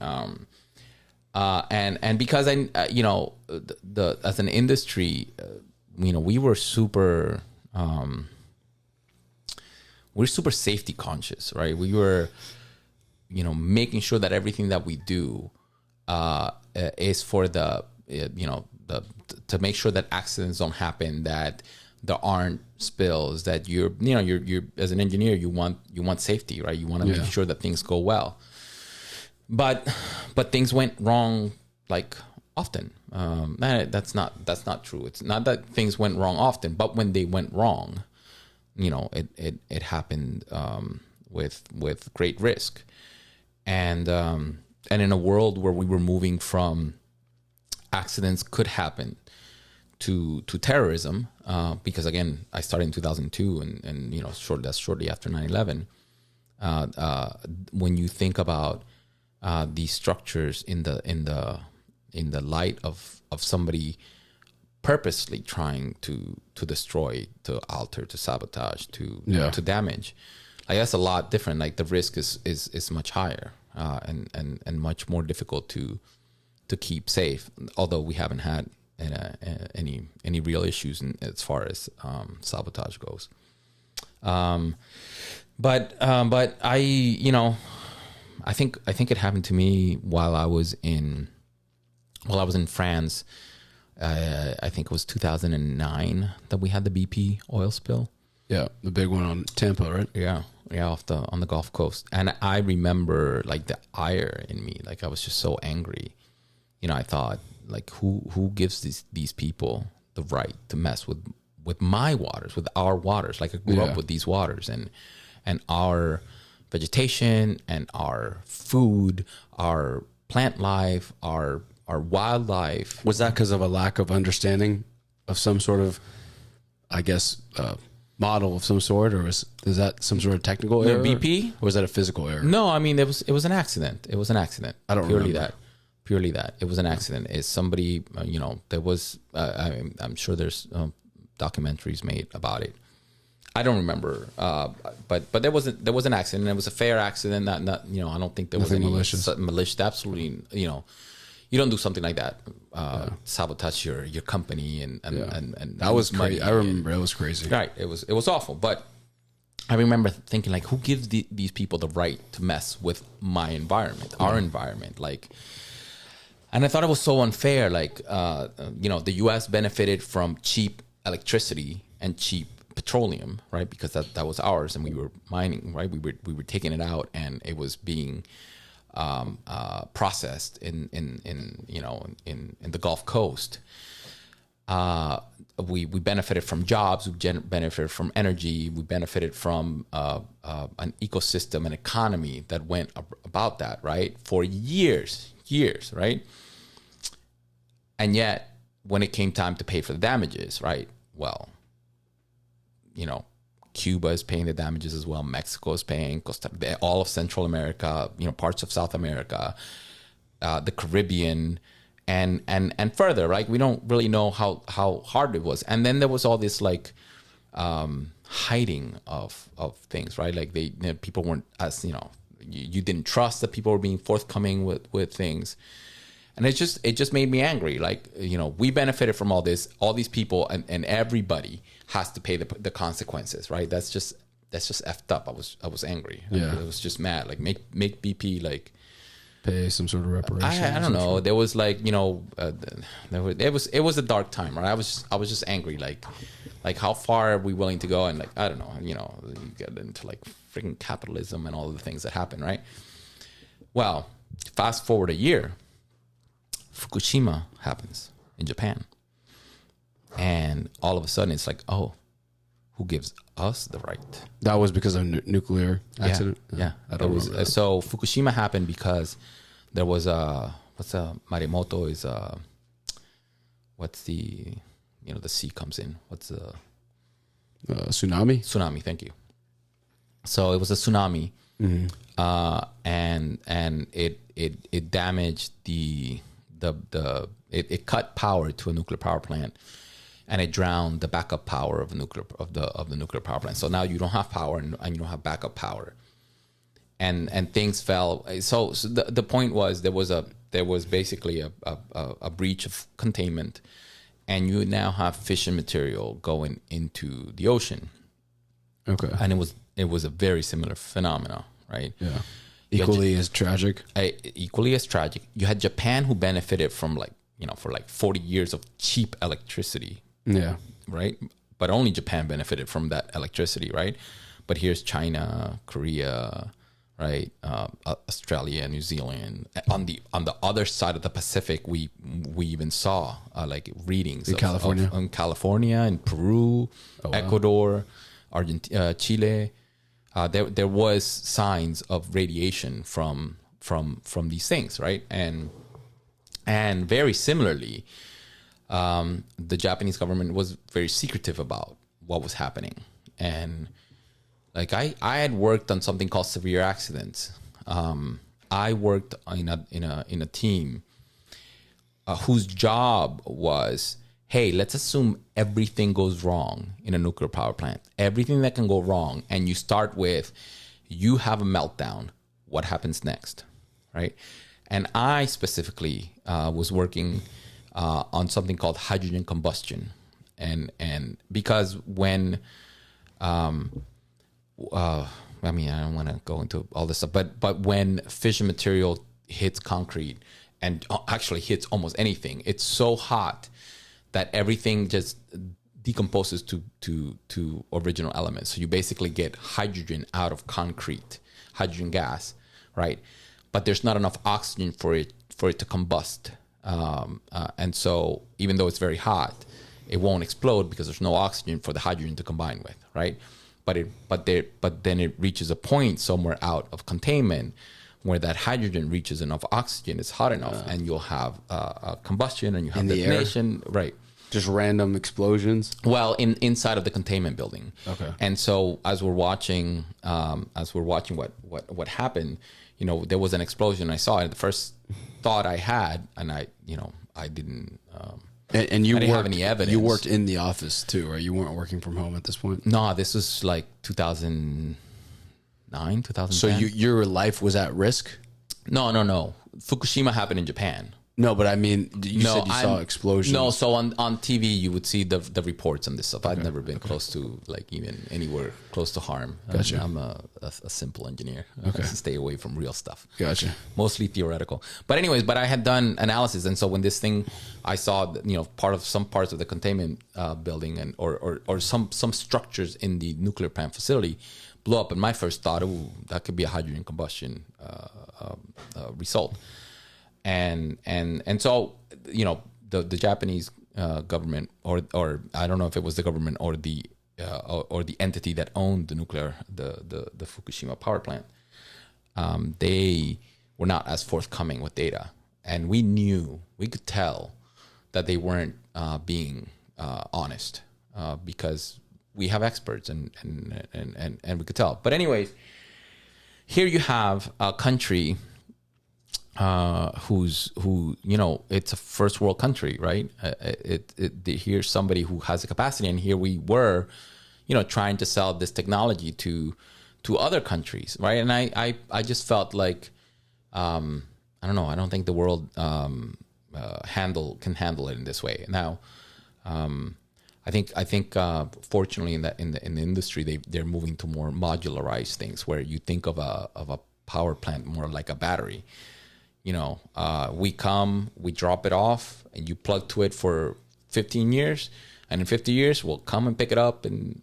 And because as an industry, we were super safety conscious, right? We were, making sure that everything that we do is for to make sure that accidents don't happen, that there aren't spills, that you're as an engineer, you want safety, right? You want to make sure that things go well. But things went wrong, like, often. That's not true. It's not that things went wrong often, but when they went wrong, it happened with great risk. And in a world where we were moving from accidents could happen to terrorism, because again, I started in 2002, and that's shortly after 9/11. When you think about these structures in the light of somebody purposely trying to destroy, to alter, to sabotage, to damage, like, that's a lot different. Like, the risk is much higher, and much more difficult to keep safe. Although we haven't had any real issues as far as sabotage goes. But I think it happened to me while I was in France. I think it was 2009 that we had the BP oil spill. Yeah, the big one on Tampa, right? Yeah, on the Gulf Coast. And I remember like the ire in me. Like I was just so angry. I thought like who gives these people the right to mess with my waters, with our waters? Like I grew up with these waters and our vegetation and our food, our plant life, our wildlife. Was that because of a lack of understanding of some sort of, I guess, model of some sort, or is that some sort of technical error? BP? Or was that a physical error? No, I mean it was an accident. It was an accident. I don't remember. Purely that. It was an accident. Is somebody, there was. I'm sure there's documentaries made about it. I don't remember, but there was an accident. It was a fair accident. Not I don't think there was any malicious. Absolutely, you don't do something like that. Sabotage your company and that was crazy. I remember it was crazy. Right, it was awful. But I remember thinking like, who gives these people the right to mess with my environment, our environment, like. And I thought it was so unfair. Like, the U.S. benefited from cheap electricity and cheap petroleum, right? Because that was ours, and we were mining, right? We were taking it out, and it was being processed in the Gulf Coast. We benefited from jobs. We benefited from energy. We benefited from an ecosystem, an economy that went about that, right, for years, right? And yet, when it came time to pay for the damages, right? Well, Cuba is paying the damages as well. Mexico is paying. All of Central America, parts of South America, the Caribbean, and further, right? We don't really know how hard it was. And then there was all this like hiding of things, right? Like people weren't as you didn't trust that people were being forthcoming with things. And it just made me angry. Like, we benefited from all this, all these people, and everybody has to pay the consequences, right? That's just effed up. I was angry. Yeah. I was just mad. Like make BP like pay some sort of reparation. I don't know. There was like it was a dark time, right? I was just angry. Like how far are we willing to go? And like I don't know. You get into like freaking capitalism and all the things that happen, right? Well, fast forward a year. Fukushima happens in Japan. And all of a sudden it's like, oh, who gives us the right? That was because of nuclear accident? Yeah. So Fukushima happened because there was maremoto is what's the the sea comes in. What's the tsunami? Tsunami, thank you. So it was a tsunami. Mm-hmm. And it damaged it cut power to a nuclear power plant, and it drowned the backup power of the nuclear power plant. So now you don't have power and you don't have backup power, and things fell. So the point was there was basically a breach of containment, and you now have fission material going into the ocean. Okay, and it was a very similar phenomena, right? Yeah. Equally as tragic. Equally as tragic. You had Japan, who benefited from for 40 years of cheap electricity. Yeah. Right. But only Japan benefited from that electricity, right? But here's China, Korea, right? Australia, New Zealand. On the other side of the Pacific, we even saw like readings in California, in California, in Peru, Ecuador, Argentina, Chile. There was signs of radiation from these things, right? And very similarly, the Japanese government was very secretive about what was happening. And like I had worked on something called severe accidents. I worked in a team whose job was, hey, let's assume everything goes wrong in a nuclear power plant. Everything that can go wrong. And you start with, you have a meltdown. What happens next? Right? And I specifically was working on something called hydrogen combustion, and because when I mean, I don't want to go into all this stuff, but when fission material hits concrete and actually hits almost anything, it's so hot that everything just decomposes to original elements. So you basically get hydrogen out of concrete, hydrogen gas, right? But there's not enough oxygen for it to combust, and so even though it's very hot, it won't explode because there's no oxygen for the hydrogen to combine with, right? But then it reaches a point somewhere out of containment where that hydrogen reaches enough oxygen, it's hot enough, and you'll have a combustion and you have detonation, right? Just random explosions. Well, inside of the containment building. Okay. And so as we're watching what happened, you know, there was an explosion. I saw it. The first thought I had, and I didn't. And you I didn't worked, have any evidence. You worked in the office too, right? You weren't working from home at this point? No, this was like 2009, 2010. So your life was at risk? No. Fukushima happened in Japan. No, but I mean, you said you saw explosions. No, so on TV you would see the reports on this stuff. I've never been close to, like, even anywhere close to harm. Gotcha. I'm a simple engineer. Okay. Stay away from real stuff. Gotcha. Mostly theoretical. But anyways, I had done analysis, and so when this thing, I saw, you know, some parts of the containment building and or some structures in the nuclear plant facility blew up, and my first thought, that could be a hydrogen combustion result. And so, you know, the Japanese government, or I don't know if it was the government or the entity that owned the Fukushima power plant, they were not as forthcoming with data, and we could tell that they weren't being honest, because we have experts and we could tell. But anyways, here you have a country who, you know, it's a first world country, right? Here's somebody who has the capacity, and here we were, you know, trying to sell this technology to other countries, right? And I just felt like, I don't know, I don't think the world can handle it in this way. Now, I think fortunately in the industry they're moving to more modularized things, where you think of a power plant more like a battery. You know, we drop it off, and you plug to it for 15 years, and in 50 years we'll come and pick it up, and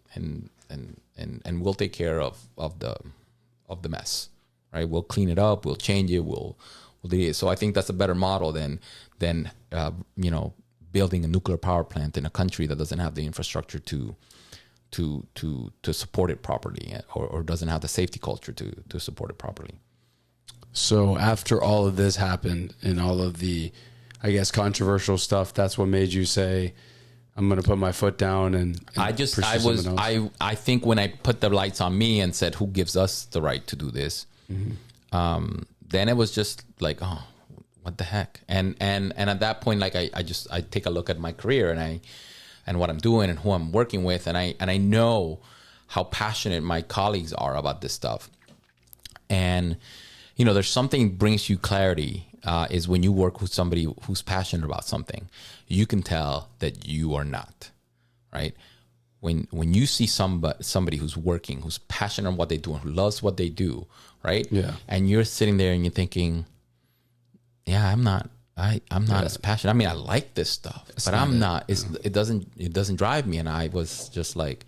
we'll take care of the mess, right? We'll clean it up, we'll change it, we'll do it. So I think that's a better model than you know, building a nuclear power plant in a country that doesn't have the infrastructure to support it properly, or doesn't have the safety culture to support it properly. So after all of this happened and all of the, I guess, controversial stuff, that's what made you say, I'm going to put my foot down and I think when I put the lights on me and said, who gives us the right to do this? Mm-hmm. Then it was just like, oh, what the heck? And at that point, like, I take a look at my career and what I'm doing and who I'm working with. And I know how passionate my colleagues are about this stuff. And, you know, there's something brings you clarity, is when you work with somebody who's passionate about something, you can tell that you are not, right? When you see somebody who's working, who's passionate on what they do, and who loves what they do, right? Yeah. And you're sitting there and you're thinking, yeah, I'm not as passionate. I mean, I like this stuff, but I'm not. It doesn't drive me. And I was just like,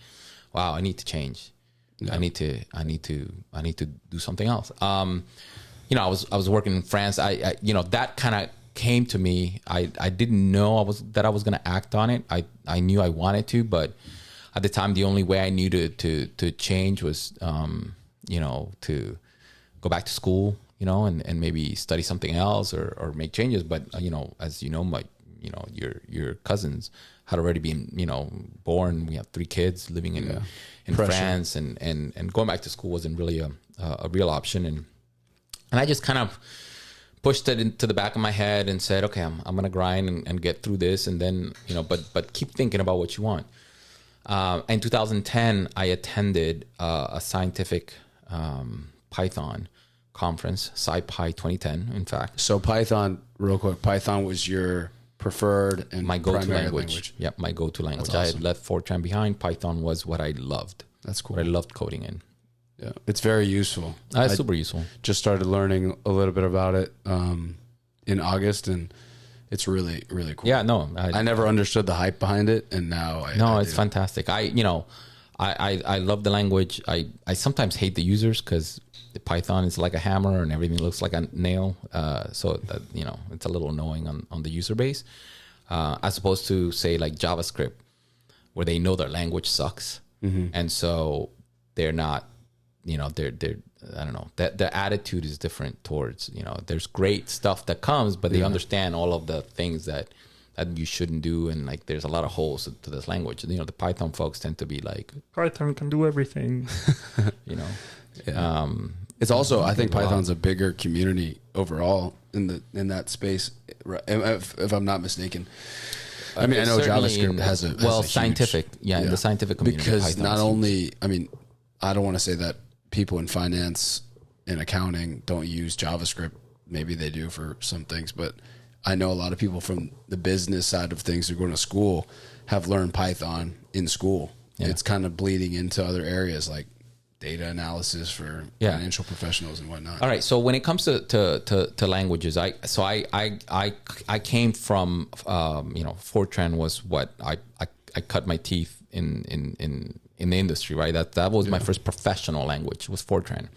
wow, I need to change. Yeah. I need to do something else. You know, I was working in France. I you know, that kind of came to me. I didn't know I was going to act on it. I knew I wanted to, but at the time, the only way I knew to change was, you know, to go back to school, you know, and maybe study something else or make changes. But, you know, as you know, your cousins had already been, you know, born. We have 3 kids living in France, and going back to school wasn't really a real option. And I just kind of pushed it into the back of my head and said, okay, I'm going to grind and get through this. And then, you know, but keep thinking about what you want. In 2010, I attended a scientific Python conference, SciPy 2010, in fact. So Python, real quick, Python was your preferred and my go-to primary language. Yep, my go-to language. That's awesome. I had left Fortran behind. Python was what I loved. That's cool. What I loved coding in. Yeah, it's very useful. It's super useful. Just started learning a little bit about it in August, and it's really, really cool. Yeah, no, I never understood the hype behind it, and now it's fantastic. I love the language. I sometimes hate the users because the Python is like a hammer and everything looks like a nail. So that, it's a little annoying on the user base, as opposed to say like JavaScript, where they know their language sucks, and so they're not. They're I don't know, that the attitude is different towards, there's great stuff that comes, but they understand all of the things that you shouldn't do. And like, there's a lot of holes to this language. The Python folks tend to be like, Python can do everything, It's also, I think Python's a bigger community overall in that space, if I'm not mistaken. I mean, I know JavaScript has a scientific, in the scientific community. Because Python's not only, I mean, I don't want to say that people in finance and accounting don't use JavaScript. Maybe they do for some things, but I know a lot of people from the business side of things who go to school have learned Python in school. Yeah. It's kind of bleeding into other areas like data analysis for financial professionals and whatnot. All right. So when it comes to languages, I came from, Fortran was what I cut my teeth in the industry, right? That was my first professional language, was Fortran.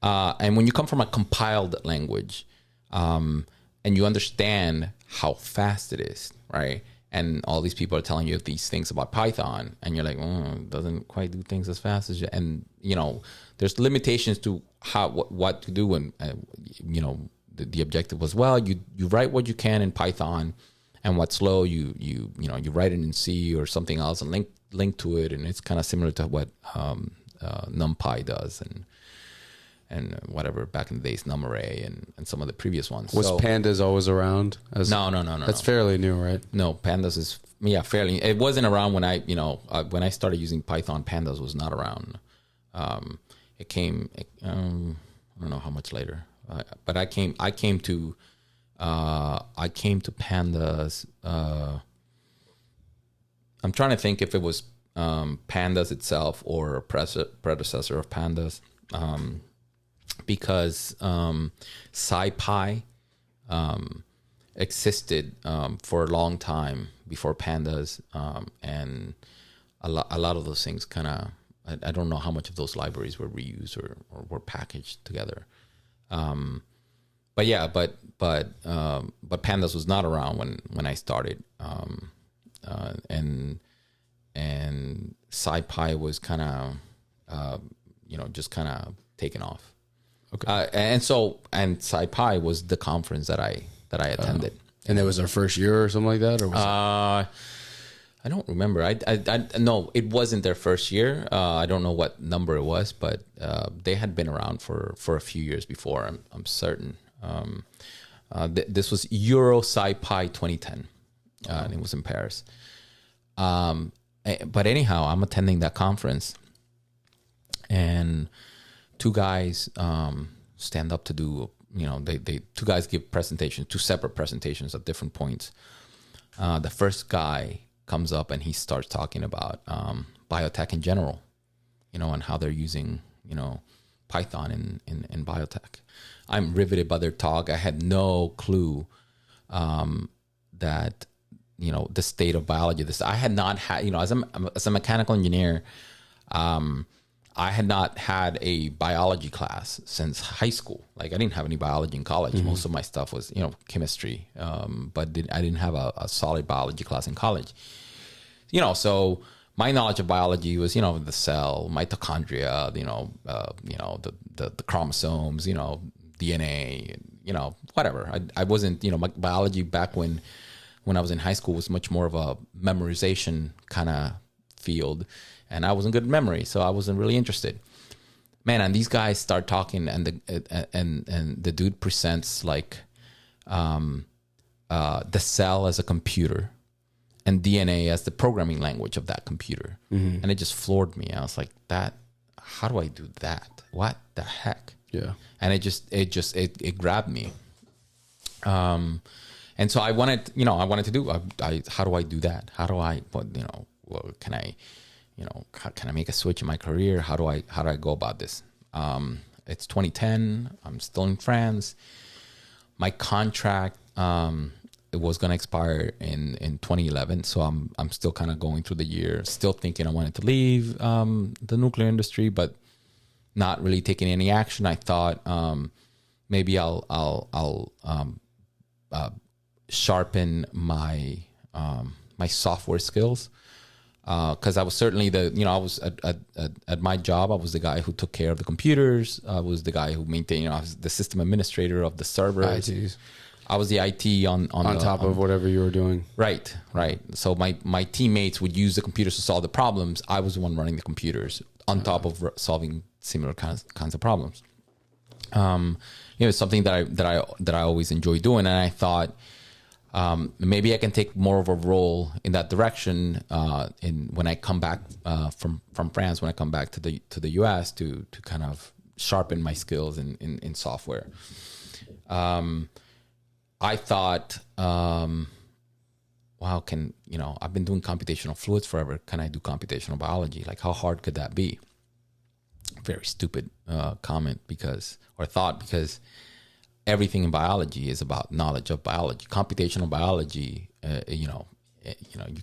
And when you come from a compiled language, and you understand how fast it is, right? And all these people are telling you these things about Python, and you're like, it doesn't quite do things as fast as you. And there's limitations to what to do. And the objective was, well, you write what you can in Python, and what's slow, you write it in C or something else, and link to it, and it's kind of similar to what NumPy does, and whatever back in the days, NumArray and some of the previous ones. Was Pandas always around? No. That's fairly new, right? No, Pandas is fairly. It wasn't around when when I started using Python. Pandas was not around. It came. I don't know how much later, but I came to Pandas. I'm trying to think if it was Pandas itself or a predecessor of Pandas. Because SciPy existed for a long time before Pandas, and a lot of those things kind of, I don't know how much of those libraries were reused or were packaged together. But Pandas was not around when I started, and SciPy was kind of just kind of taken off. Okay. And SciPy was the conference that I attended. And it was our first year or something like that, or was I don't remember. I no, it wasn't their first year. I don't know what number it was, but they had been around for a few years before. I'm certain. This was Euro SciPy 2010, and it was in Paris. But anyhow, I'm attending that conference, and two guys stand up to do, two guys give presentations, two separate presentations at different points. The first guy comes up and he starts talking about biotech in general, and how they're using, Python in biotech. I'm riveted by their talk. I had no clue that, the state of biology. I had not had, as a mechanical engineer, I had not had a biology class since high school. Like, I didn't have any biology in college. Mm-hmm. Most of my stuff was, chemistry. But I didn't have a solid biology class in college. So my knowledge of biology was, the cell, mitochondria, the chromosomes, DNA, whatever. I wasn't, my biology back when I was in high school was much more of a memorization kind of field. And I wasn't good at memory, so I wasn't really interested. Man, and these guys start talking, and the dude presents like the cell as a computer, and DNA as the programming language of that computer, and it just floored me. I was like, "That? How do I do that? What the heck?" Yeah. And it grabbed me. And And so I wanted, you know, how do I do that? How do I, can I, can I make a switch in my career? How do I go about this? It's 2010. I'm still in France. My contract, it was going to expire in 2011. So I'm still kind of going through the year, still thinking I wanted to leave, the nuclear industry, but not really taking any action. I thought, maybe I'll sharpen my my software skills, because I was certainly I was at my job. I was the guy who took care of the computers. I was the guy who maintained. I was the system administrator of the servers. ITs. I was the IT on top of whatever you were doing. Right. So my teammates would use the computers to solve the problems. I was the one running the computers on top of solving similar kinds of problems. It's something that I always enjoy doing, and I thought maybe I can take more of a role in that direction when I come back from France, when I come back to the US to kind of sharpen my skills in software. I thought, wow, I've been doing computational fluids forever. Can I do computational biology? Like, how hard could that be? Very stupid comment because everything in biology is about knowledge of biology. Computational biology, you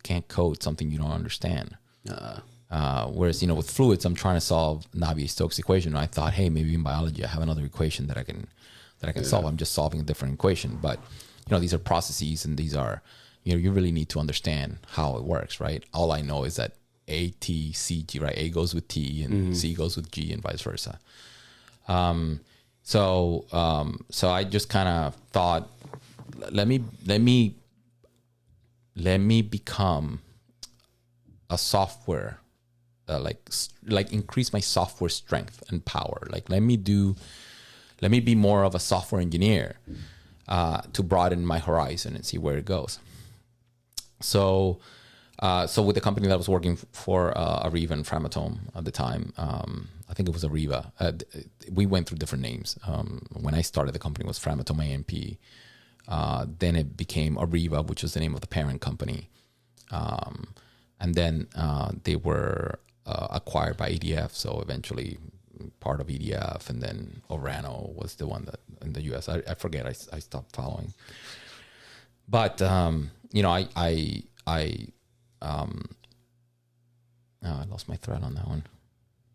can't code something you don't understand. Whereas, with fluids, I'm trying to solve Navier-Stokes equation. And I thought, hey, maybe in biology I have another equation that I can solve. I'm just solving a different equation. But, these are processes, and these are, you really need to understand how it works, right? All I know is that A, T, C, G, right? A goes with T and C goes with G and vice versa. So I just kind of thought, let me become a software, like increase my software strength and power. Like, let me be more of a software engineer, to broaden my horizon and see where it goes. So with the company that I was working for, Arriva and Framatome at the time, I think it was Arriva. We went through different names. When I started, the company was Framatome AMP. Then it became Arriva, which was the name of the parent company. And then they were acquired by EDF. So eventually part of EDF, and then Orano was the one that in the US. I forget. I stopped following. But I lost my thread on that one.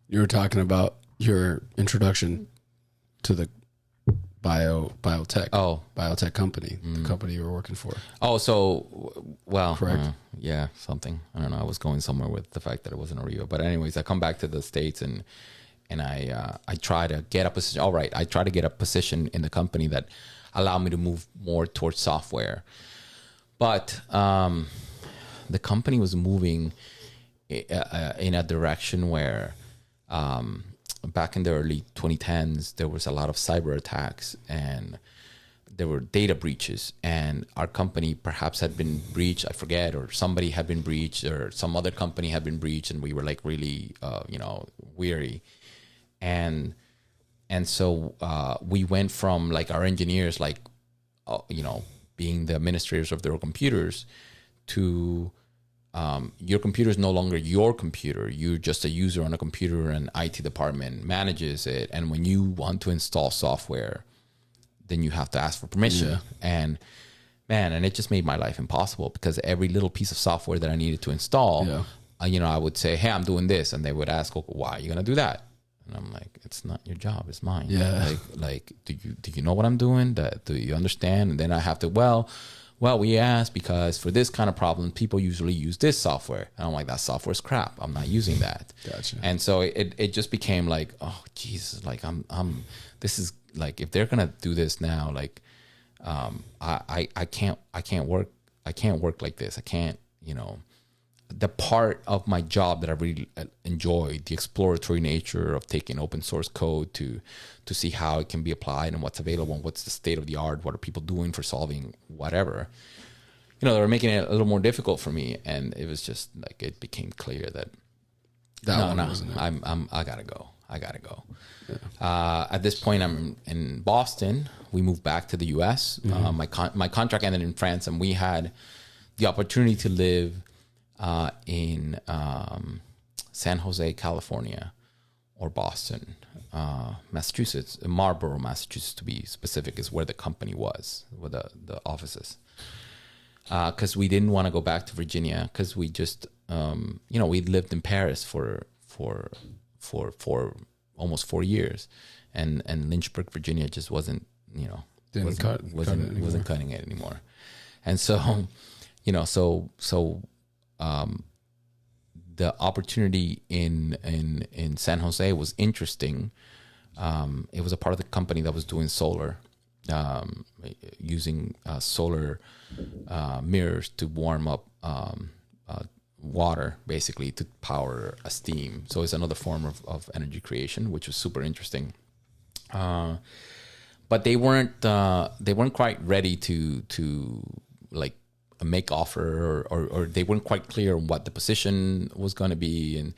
You were talking about your introduction to the biotech company, the company you were working for. Oh, so, well, correct. Yeah, something. I don't know. I was going somewhere with the fact that it wasn't a Rio. But anyways, I come back to the States and I try to get a position. All right, I try to get a position in the company that allow me to move more towards software. But the company was moving in a direction where back in the early 2010s, there was a lot of cyber attacks and there were data breaches, and our company perhaps had been breached. I forget, or somebody had been breached, or some other company had been breached, and we were like really, weary. And so we went from like our engineers, being the administrators of their computers, to your computer is no longer your computer. You're just a user on a computer, and IT department manages it. And when you want to install software, then you have to ask for permission. Yeah. And it just made my life impossible, because every little piece of software that I needed to install, I would say, hey, I'm doing this. And they would ask, okay, why are you going to do that? And I'm like, it's not your job, it's mine. Yeah. Like, do you know what I'm doing? Do you understand? And then I have to, well, we asked because for this kind of problem, people usually use this software. And I'm like, that software's crap. I'm not using that. Gotcha. And so it just became like, oh, Jesus, like this is like, if they're going to do this now, like, I can't work like this. I can't, the part of my job that I really enjoy, the exploratory nature of taking open source code to see how it can be applied and what's available and what's the state of the art, what are people doing for solving whatever, they were making it a little more difficult for me. And it was just like, it became clear that I gotta go. I gotta go. At this point, I'm in Boston. We moved back to the U.S. My contract ended in France, and we had the opportunity to live in San Jose, California, or Boston, Massachusetts. Marlborough, Massachusetts, to be specific, is where the company was, where the offices. Because we didn't want to go back to Virginia, because we just, we lived in Paris for almost 4 years, and Lynchburg, Virginia, just wasn't cutting it anymore. And so, the opportunity in San Jose was interesting. It was a part of the company that was doing solar, using solar mirrors to warm up water, basically, to power a steam. So it's another form of energy creation, which was super interesting. But they weren't quite ready to like make offer, or they weren't quite clear on what the position was going to be,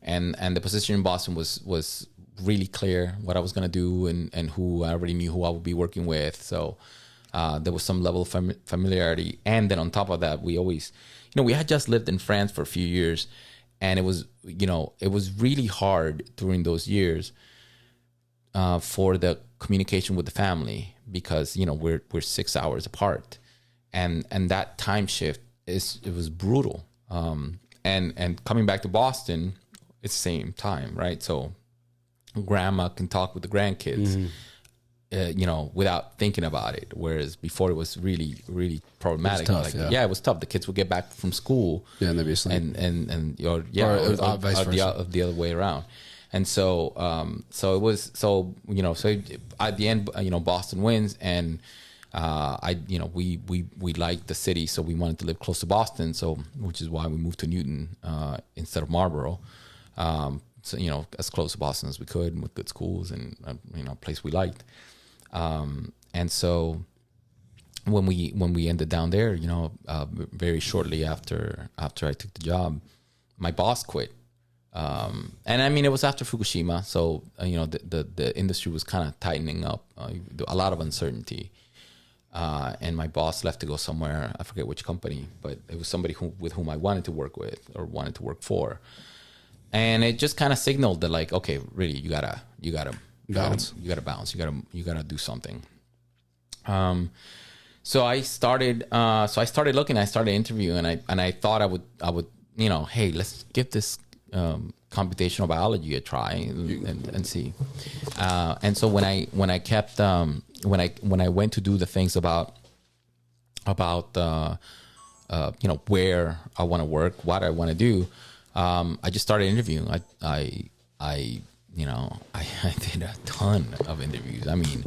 and the position in Boston was really clear what I was going to do, and who I already knew who I would be working with. So there was some level of familiarity, and then on top of that, we always, we had just lived in France for a few years, and it was really hard during those years for the communication with the family, because we're 6 hours apart. And that time shift it was brutal. And coming back to Boston, it's the same time, right? So grandma can talk with the grandkids, without thinking about it. Whereas before it was really, really problematic. It was tough, it was tough. The kids would get back from school, and they'd be asleep, or the other way around. And so it was, so at the end, Boston wins, and we liked the city, so we wanted to live close to Boston. So, which is why we moved to Newton instead of Marlborough. So as close to Boston as we could, with good schools and a place we liked. And so when we ended down there, very shortly after I took the job, my boss quit. And I mean, it was after Fukushima, so the industry was kind of tightening up, a lot of uncertainty. And my boss left to go somewhere. I forget which company, but it was somebody with whom I wanted to work with, or wanted to work for. And it just kind of signaled that, like, okay, really, you gotta bounce. You gotta bounce. You gotta do something. So I started looking. I started interviewing, and I thought I would hey, let's give this computational biology a try and see. And so when I went to do the things about where I want to work, what I want to do, I just started interviewing. I did a ton of interviews. I mean,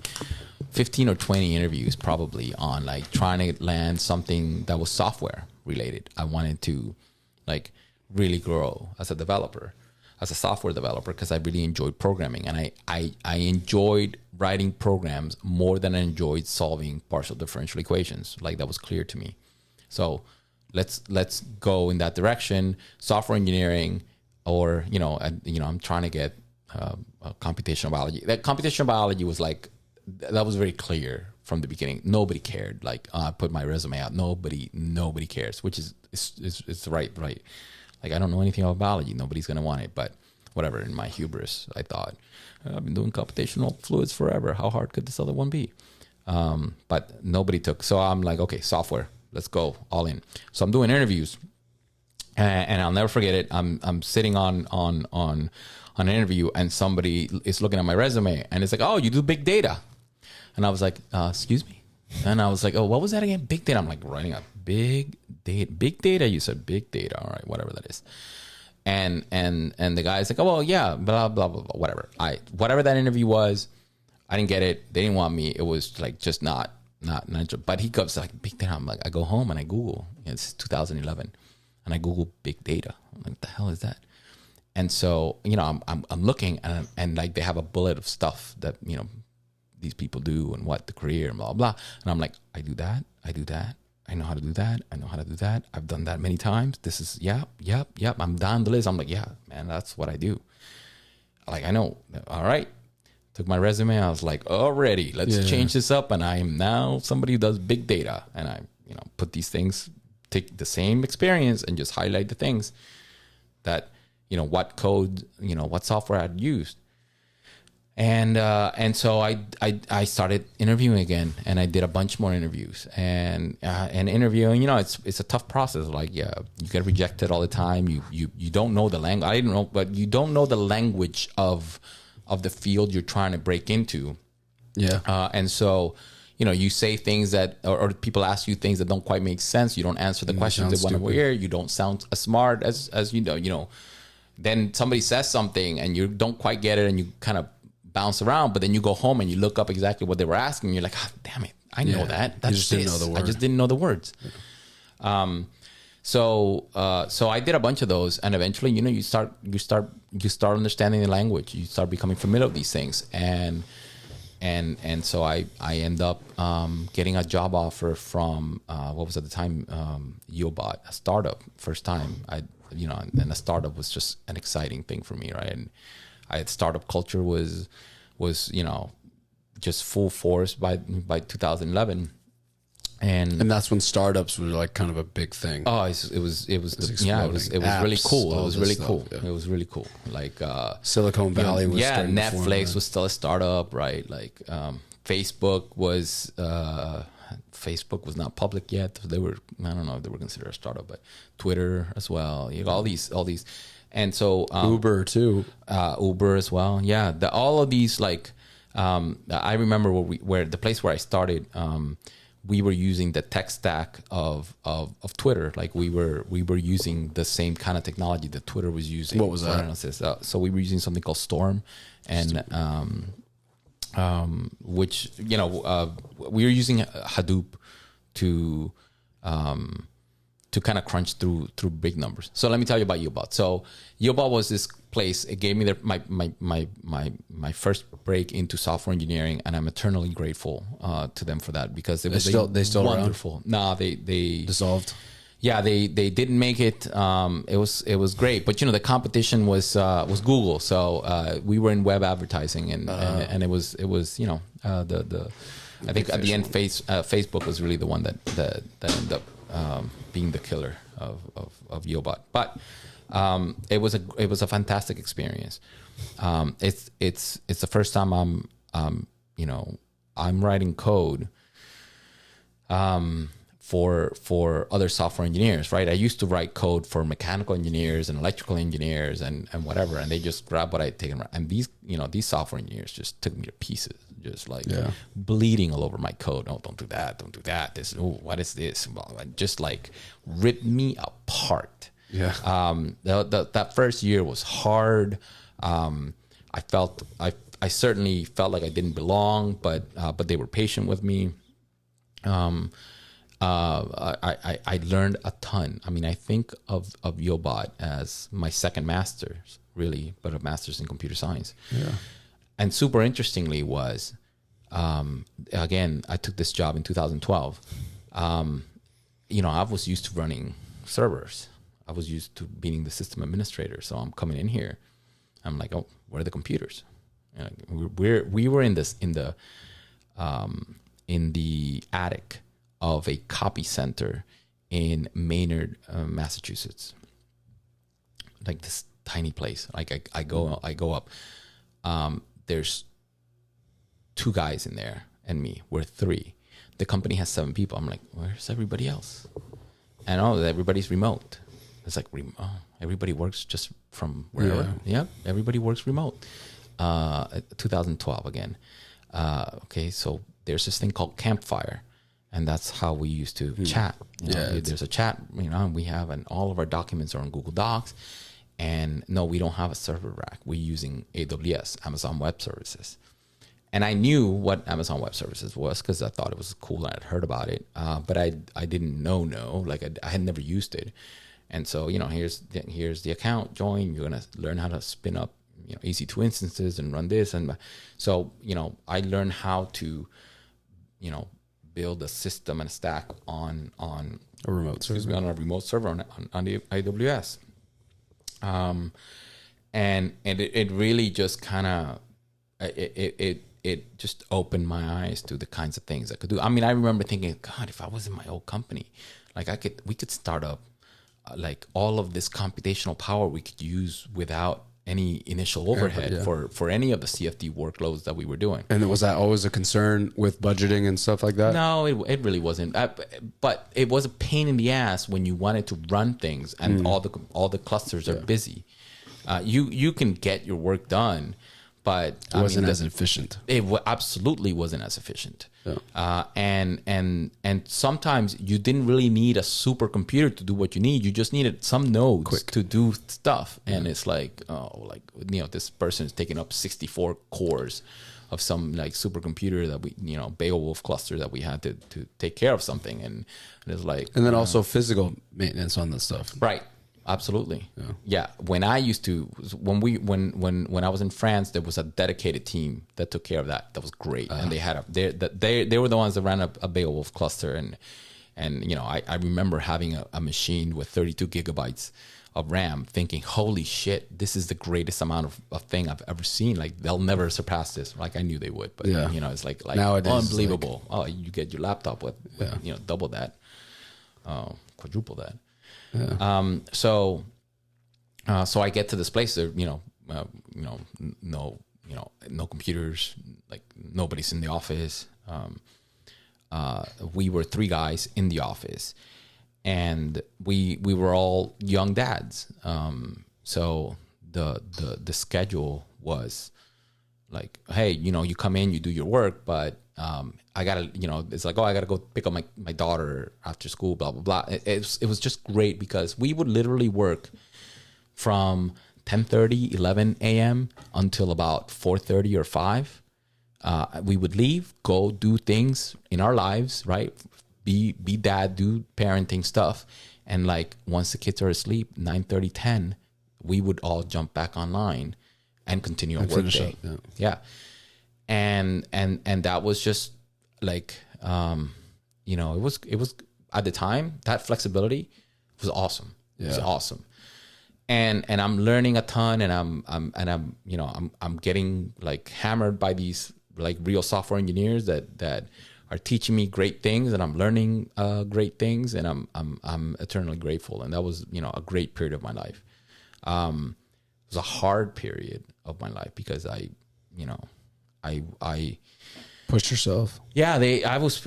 15 or 20 interviews probably, on like trying to land something that was software related. I wanted to really grow as a developer, as a software developer, because I really enjoyed programming, and I enjoyed writing programs more than I enjoyed solving partial differential equations. Like, that was clear to me. So let's go in that direction, software engineering, or I'm trying to get computational biology. That computational biology was that was very clear from the beginning. Nobody cared. I put my resume out. Nobody cares, which is it's right. Like, I don't know anything about biology. Nobody's going to want it. But whatever, in my hubris, I thought, I've been doing computational fluids forever. How hard could this other one be? But nobody took. So I'm like, okay, software. Let's go all in. So I'm doing interviews. And I'll never forget it. I'm sitting on an interview, and somebody is looking at my resume, and it's like, oh, you do big data. And I was like, excuse me? And I was like, oh, what was that again? Big data. I'm like, writing a big data. You said big data. All right, whatever that is. And the guy's like, oh, well, yeah, blah, blah, blah, blah, whatever. Whatever that interview was, I didn't get it. They didn't want me. It was just not. But he goes like, big data. I'm like, I go home and I Google. It's 2011, and I Google big data. I'm like, what the hell is that? And so, I'm looking, and like, they have a bullet of stuff that, these people do, and what the career, and blah, blah. And I'm like, I do that. I know how to do that. I've done that many times. This is, yep. I'm down the list. I'm like, yeah, man, that's what I do. Like, I know. All right. Took my resume. I was like, already, let's change this up. And I am now somebody who does big data. And I, put these things, take the same experience and just highlight the things that, what code, what software I'd used. And so I started interviewing again, and I did a bunch more interviews, and interviewing, it's a tough process. Like, you get rejected all the time. You don't know the language. I didn't know, but you don't know the language of the field you're trying to break into. Yeah. And so, you say things that, or people ask you things that don't quite make sense. You don't answer the questions they want to hear. You don't sound as smart as you know. Then somebody says something and you don't quite get it, and you kind of bounce around, but then you go home and you look up exactly what they were asking. And you're like, oh, damn it, I know that. That's just didn't know the word. I just didn't know the words. Yeah. So I did a bunch of those, and eventually, you start understanding the language. You start becoming familiar with these things, and so I end up getting a job offer from what was at the time Yobot, a startup. First time and a startup was just an exciting thing for me, right? And startup culture was just full force by 2011. And that's when startups were like kind of a big thing. Oh, it was really cool. It was really cool. Yeah. It was really cool. Like Silicon Valley was Netflix was still a startup, right? Like Facebook was not public yet. They were, I don't know if they were considered a startup, but Twitter as well. All these. And so Uber too, Uber as well. Yeah, all of these, like I remember where the place where I started. We were using the tech stack of Twitter. Like we were using the same kind of technology that Twitter was using. What was that? So we were using something called Storm, and which we were using Hadoop to kind of crunch through big numbers. So let me tell you about Yobot. So Yobot was this place. It gave me my first break into software engineering, and I'm eternally grateful to them for that, because they still wonderful. Around? Nah, they dissolved. Yeah, they didn't make it. It was great, but the competition was Google. So we were in web advertising, and it was I think at the end Facebook was really the one that ended up being the killer of Yobot. But it was a fantastic experience. It's the first time I'm writing code for other software engineers, right? I used to write code for mechanical engineers and electrical engineers and whatever, and they just grab what I'd taken. And these software engineers just took me to pieces, just like bleeding all over my code. Oh, don't do that. Don't do that. This, oh, what is this? Well, just like ripped me apart. Yeah. That first year was hard. I certainly felt like I didn't belong, but they were patient with me. I learned a ton. I mean, I think of Yobot as my second master's, really, but a master's in computer science. Yeah. And super interestingly was, again, I took this job in 2012. I was used to running servers. I was used to being the system administrator. So I'm coming in here. I'm like, oh, where are the computers? We were in the attic of a copy center in Maynard, Massachusetts. Like this tiny place. Like I go up. There's 2 guys in there and me. We're 3. The company has 7 people. I'm like, where's everybody else? And everybody's remote. It's like, everybody works just from wherever. Yeah, everybody works remote. 2012 again. Okay, so there's this thing called Campfire. And that's how we used to chat. There's a chat, we have, and all of our documents are on Google Docs. And no, we don't have a server rack. We're using AWS, Amazon Web Services. And I knew what Amazon Web Services was because I thought it was cool and I'd heard about it. But I didn't know, like I had never used it. And so, here's the account, join. You're going to learn how to spin up, EC2 instances and run this. And so, I learned how to, build a system and a stack on a remote server. On a remote server on the AWS. it really just kind of it just opened my eyes to the kinds of things I could do. I mean, I remember thinking, God, if I was in my old company, like we could start up like all of this computational power we could use without any initial overhead for any of the CFD workloads that we were doing. And was that always a concern with budgeting and stuff like that? No, it really wasn't. But it was a pain in the ass when you wanted to run things and all the clusters are busy. You can get your work done, but it wasn't as efficient. It absolutely wasn't as efficient. Yeah. And sometimes you didn't really need a supercomputer to do what you need. You just needed some nodes to do stuff. And it's like, this person is taking up 64 cores of some like supercomputer that we, Beowulf cluster that we had to take care of something. And it's like, and then also physical maintenance on this stuff. Right. Absolutely. Yeah. When I used to, when I was in France, there was a dedicated team that took care of that. That was great. And they had they were the ones that ran a Beowulf cluster. And I remember having a machine with 32 gigabytes of RAM thinking, holy shit, this is the greatest amount of thing I've ever seen. Like they'll never surpass this. Like I knew they would, but it's like nowadays, unbelievable. You get your laptop with double that, quadruple that. Yeah. So I get to this place there, no computers, like nobody's in the office. We were 3 guys in the office, and we were all young dads. So the schedule was like, hey, you come in, you do your work, but I gotta, it's like, I gotta go pick up my daughter after school, blah, blah, blah. It was just great because we would literally work from 10:30, 11 a.m. until about 4:30 or 5. We would leave, go do things in our lives, right? Be dad, do parenting stuff. And like once the kids are asleep, 9:30, 10, we would all jump back online and continue our work day. Yeah. And that was just like, it was at the time, that flexibility was awesome. It was awesome. And I'm learning a ton, and I'm getting like hammered by these like real software engineers that are teaching me great things, and I'm learning great things, and I'm eternally grateful. And that was, a great period of my life. It was a hard period of my life because I pushed yourself. Yeah, I was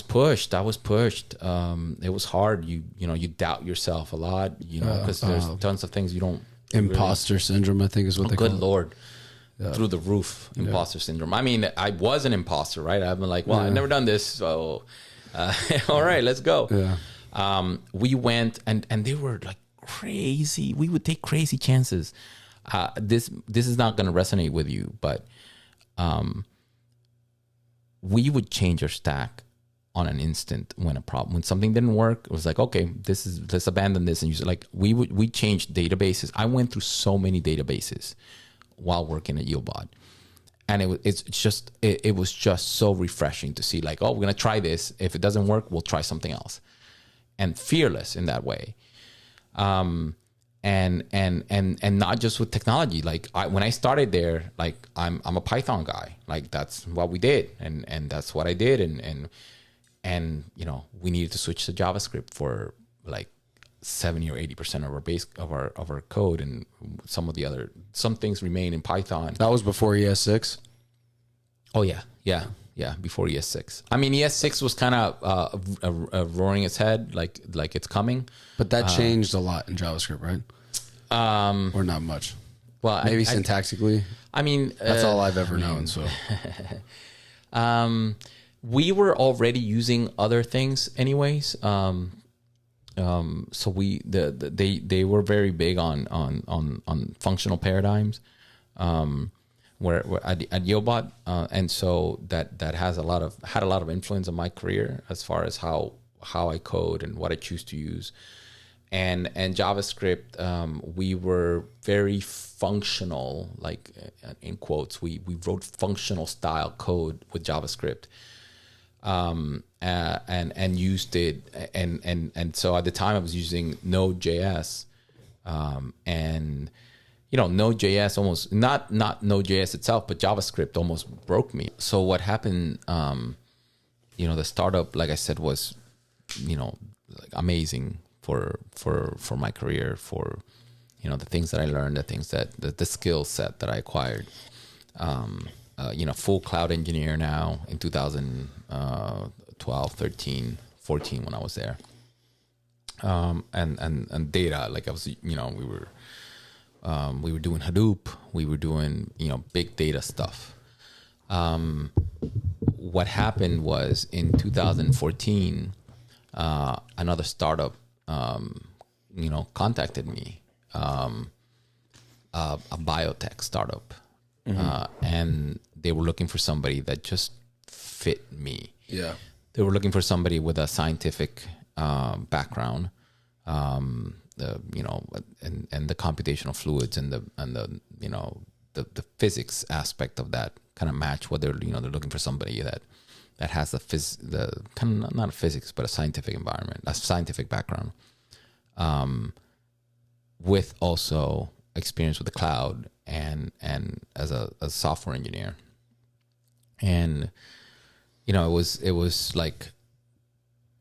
pushed. It was hard. You doubt yourself a lot, because there's tons of things you don't. Imposter syndrome, I think is what they call it. Good Lord. Yeah. Through the roof, imposter syndrome. I mean, I was an imposter, right? I've been like, well, I've never done this. So, all right, let's go. Yeah. We went and they were like crazy. We would take crazy chances. This is not going to resonate with you, but we would change our stack on an instant when something didn't work. It was like, okay, let's abandon this and use it. Like we changed databases. I went through so many databases while working at YieldBot, and it was just so refreshing to see like, oh, we're gonna try this. If it doesn't work, we'll try something else, and fearless in that way. And not just with technology. Like when I started there, like I'm a Python guy. Like that's what we did, and that's what I did, and we needed to switch to JavaScript for like 70 or 80% of our base of our code, and some things remain in Python. That was before ES6. Oh yeah, before ES6. I mean, ES6 was kind of roaring its head, like it's coming. But that changed a lot in JavaScript, right? Or not much. Well, maybe syntactically. I mean, that's all I've ever known. So, we were already using other things, anyways. So they were very big on functional paradigms, where at YieldBot, and so that had a lot of influence on my career as far as how I code and what I choose to use. And JavaScript, we were very functional, like in quotes, we wrote functional style code with JavaScript, and used it. And so at the time I was using Node.js, and Node.js almost not Node.js itself, but JavaScript almost broke me. So what happened? The startup, like I said, was like amazing for my career, for the things that I learned, the skill set that I acquired. Full cloud engineer now in 2012, 13, 14 when I was there. And data, like I was, we were doing Hadoop, we were doing, big data stuff. What happened was in 2014, another startup, contacted me, a biotech startup, and they were looking for somebody that just fit me. Yeah. They were looking for somebody with a scientific background, and the computational fluids and the physics aspect of that kind of match what they're looking for somebody that has the kind of not a physics but a scientific environment, a scientific background, with also experience with the cloud and as a software engineer. And it was like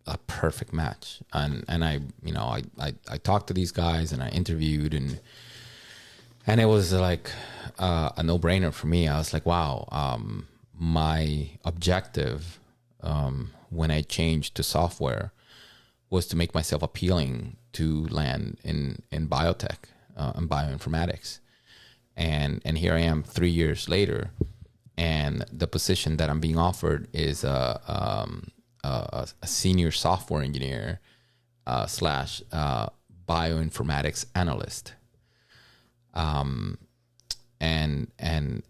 a perfect match. And I talked to these guys and I interviewed and it was like a no-brainer for me. I was like, wow, my objective when I changed to software was to make myself appealing to land in biotech and bioinformatics. And here I am 3 years later, and the position that I'm being offered is a senior software engineer / bioinformatics analyst. And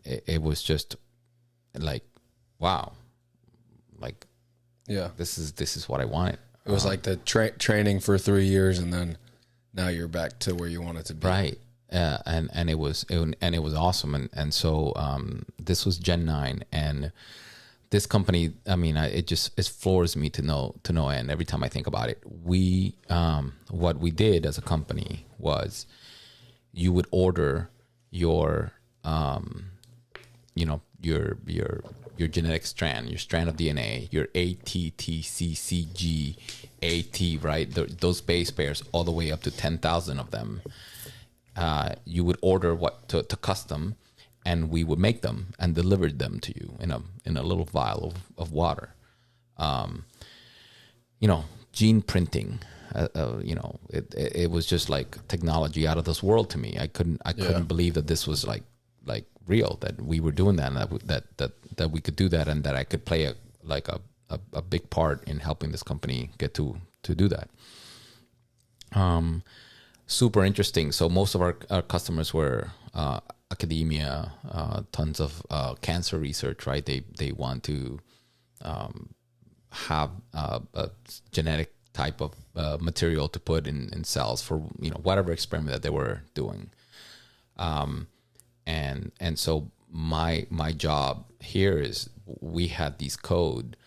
it was just like, wow, like, yeah, this is what I wanted. It was like the training for 3 years, and then now you're back to where you wanted to be. Right. And it was awesome. And so, this was Gen 9, and this company, I mean, it floors me to no end every time I think about it. What we did as a company was you would order your genetic strand, your strand of DNA, your ATTCCG, AT, right? Those base pairs, all the way up to 10,000 of them. You would order to custom, and we would make them and deliver them to you in a little vial of water. Gene printing. It was just like technology out of this world to me. I couldn't believe that this was like real, that we were doing that, and that we could do that, and that I could play a big part in helping this company get to do that. Super interesting. So most of our customers were academia, tons of cancer research, right? They want to have a genetic type of material to put in cells for whatever experiment that they were doing. And so my job here is we had these code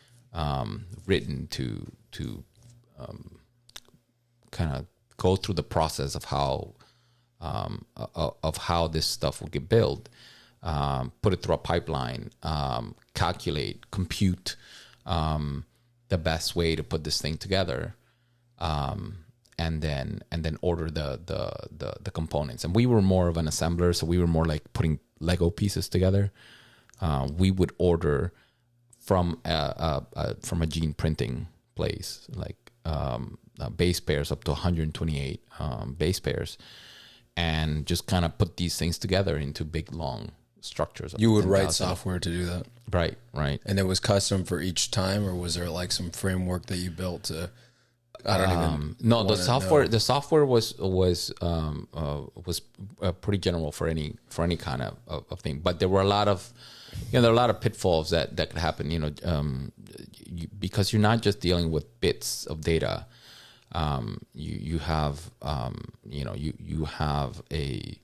written to kind of go through the process of how this stuff would get built, put it through a pipeline, calculate, compute the best way to put this thing together, and then order the components. And we were more of an assembler, so we were more like putting Lego pieces together. We would order from a gene printing place, like base pairs up to 128 base pairs, and just kind of put these things together into big long structures. You would write software to do that, right? And it was custom for each time, or was there like some framework that you built to? I don't even. No, the software was pretty general for any kind of thing, but there were a lot of there are a lot of pitfalls that could happen. Because you're not just dealing with bits of data. You have you have a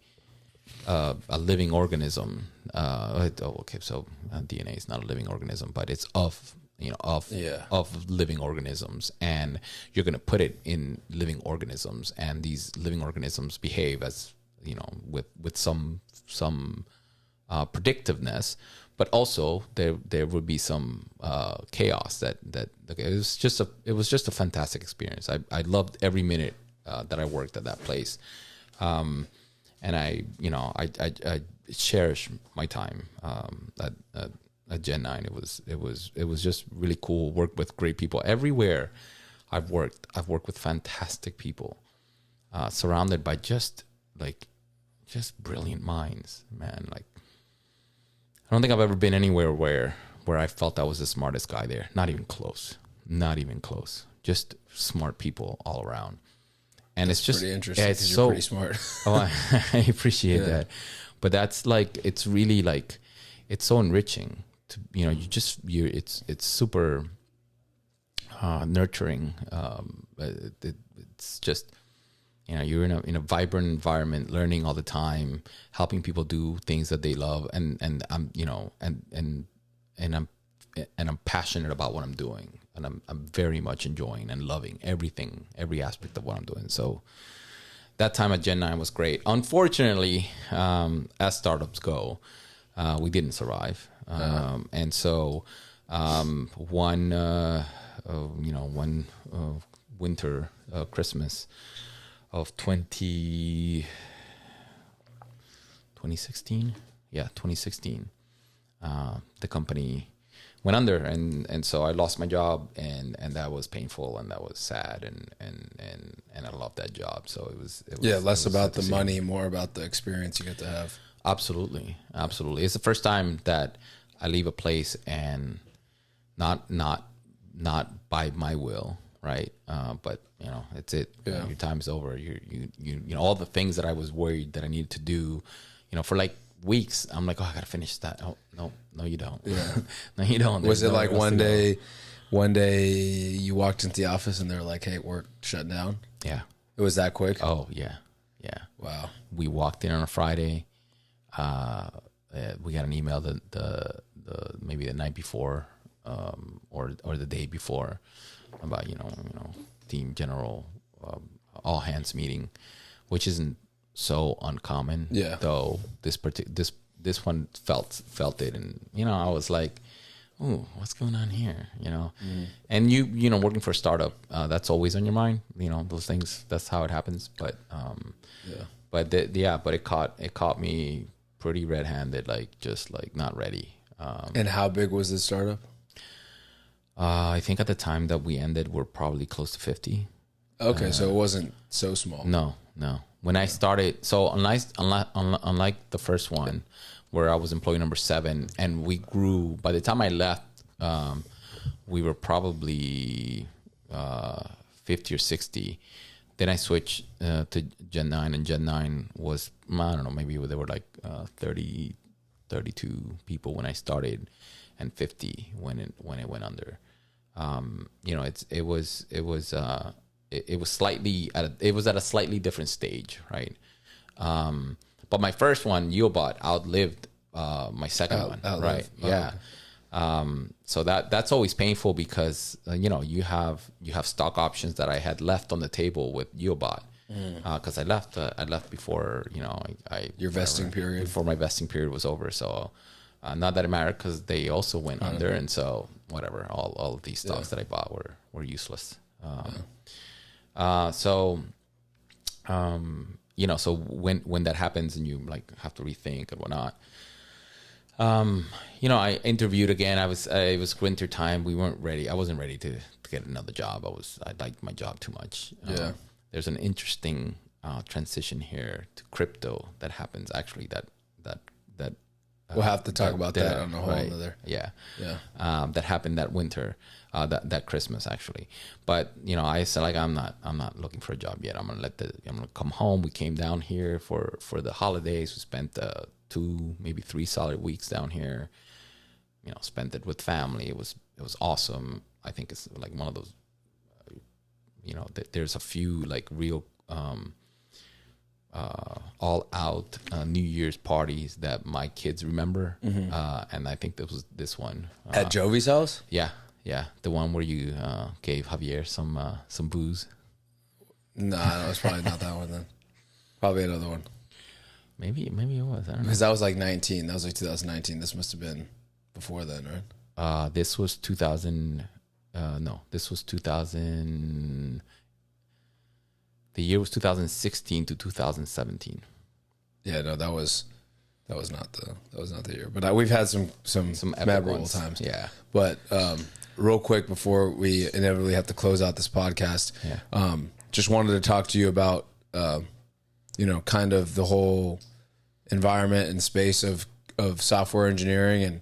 living organism. So DNA is not a living organism, but it's of living organisms, and you're going to put it in living organisms, and these living organisms behave as with some predictiveness, but also there would be some chaos. It was just a fantastic experience. I loved every minute that I worked at that place, and I cherish my time at Gen 9. It was just really cool. Work with great people everywhere. I've worked with fantastic people, surrounded by just brilliant minds, man. Like, I don't think I've ever been anywhere where I felt I was the smartest guy there. Not even close. Just smart people all around. And it's just pretty interesting. It's you're so pretty smart. Oh, I appreciate that. But that's like, it's really like, it's so enriching to, it's super nurturing. It's just, you're in a vibrant environment, learning all the time, helping people do things that they love, and I'm I'm passionate about what I'm doing, and I'm very much enjoying and loving every aspect of what I'm doing. So that time at Gen 9 was great. Unfortunately, as startups go, we didn't survive, and so one winter Christmas of 2016, the company went under, and so I lost my job, and that was painful, and that was sad, and I loved that job. So it was less about the money, more about the experience you get to have. Absolutely. It's the first time that I leave a place and not by my will, right? But it's it. Yeah. Your time's over. You all the things that I was worried that I needed to do, for like weeks. I'm like, I gotta finish that. Oh no, you don't. Yeah. No, you don't. Was There's it like nowhere else to one day you walked into the office and they're like, "Hey, work shut down"? go? Yeah. It was that quick? Oh yeah. Wow. We walked in on a Friday. We got an email the maybe the night before, or the day before, about team general all hands meeting, which isn't so uncommon. Yeah. Though this one felt it, and I was like, "Ooh, what's going on here?" And working for a startup, that's always on your mind. Those things. That's how it happens. But But it caught me pretty red-handed, just not ready. And how big was this startup? I think at the time that we ended, we're probably close to 50. Okay, so it wasn't so small. No. When I started, so unlike the first one, where I was employee number 7, and we grew. By the time I left, we were probably 50 or 60. Then I switched to Gen 9, and Gen 9 was, I don't know, maybe there were like 30, 32 people when I started, and 50 when it went under. It was at a slightly different stage, right? But my first one, Yobot, outlived my second one, right? Oh, yeah. Okay. So that's always painful because you have stock options that I had left on the table with Yobot, because I left before Your vesting period, before my vesting period was over. So not that it mattered, because they also went under, and so whatever, all of these stocks that I bought were useless. So when that happens and you have to rethink and whatnot. I interviewed again. It was winter time. We weren't ready. I wasn't ready to get another job. I liked my job too much. There's an interesting transition here to crypto that happens actually. That we'll have to talk about that on a whole other. Yeah. That happened that winter, that Christmas actually. But I said I'm not looking for a job yet. I'm gonna come home. We came down here for the holidays. We spent 2, maybe 3 solid weeks down here. Spent it with family. It was awesome. I think it's like one of those. There's a few real all out New Year's parties that my kids remember, and I think this one At Jovi's house. Yeah, the one where you gave Javier some booze. No, it's probably not that one then. Probably another one. Maybe it was. I don't know. Because that was like 19. That was like 2019. This must have been before then, right? This was 2000. No, this was 2000. The year was 2016 to 2017. Yeah, no, that was not the year. But we've had some epic memorable ones. times. Yeah. But real quick before we inevitably have to close out this podcast, just wanted to talk to you about kind of the whole environment and space of software engineering and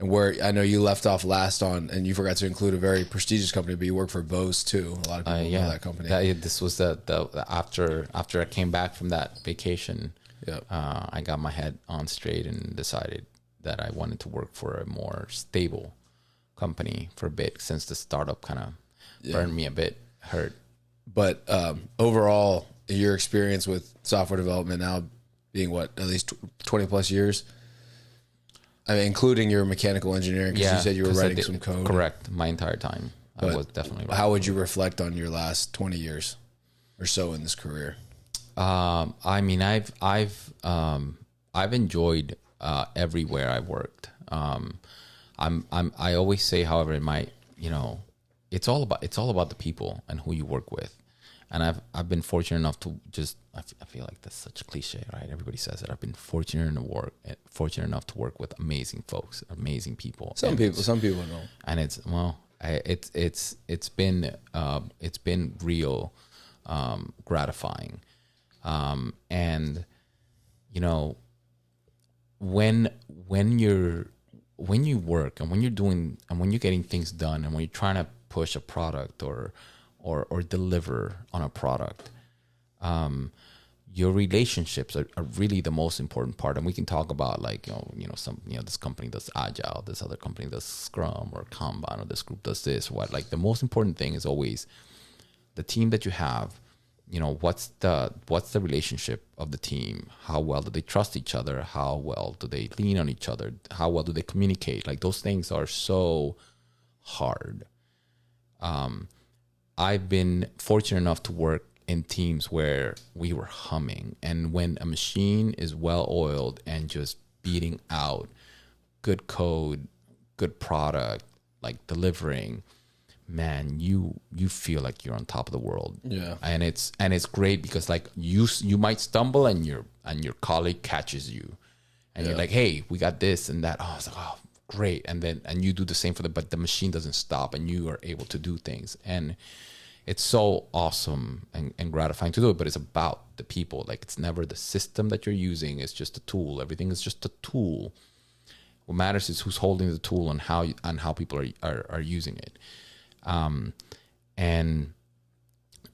where I know you left off last on, and you forgot to include a very prestigious company, but you work for Bose too. A lot of people know that company. This was the after I came back from that vacation. Yeah. I got my head on straight and decided that I wanted to work for a more stable company for a bit, since the startup kind of burned me a bit, hurt. But overall, your experience with software development now being at least 20 plus years, I mean, including your mechanical engineering, because you said you were writing some code. Correct. My entire time. I was definitely writing. How would you reflect on your last 20 years or so in this career? I mean, I've enjoyed everywhere I've worked. I always say, however, it's all about the people and who you work with. And I've been fortunate enough to I feel like that's such a cliche, right? Everybody says it. I've been fortunate enough to work with amazing folks, amazing people. Some people don't. And it's been real gratifying. And when you work and when you're doing and when you're getting things done and when you're trying to push a product or deliver on a product, your relationships are really the most important part. And we can talk about this company does Agile, this other company does Scrum or Kanban, or this group does this, what. Like, the most important thing is always the team that you have. What's the relationship of the team? How well do they trust each other? How well do they lean on each other? How well do they communicate? Like, those things are so hard. I've been fortunate enough to work in teams where we were humming, and when a machine is well oiled and just beating out good code, good product, like delivering, man, you feel like you're on top of the world. Yeah. And it's great because, like, you might stumble and your colleague catches you, and you're like, hey, we got this and that. Oh, it's like, oh, great. And you do the same for them, but the machine doesn't stop and you are able to do things. And it's so awesome and gratifying to do it, but it's about the people. Like, it's never the system that you're using. It's just a tool. Everything is just a tool. What matters is who's holding the tool and how people are using it. And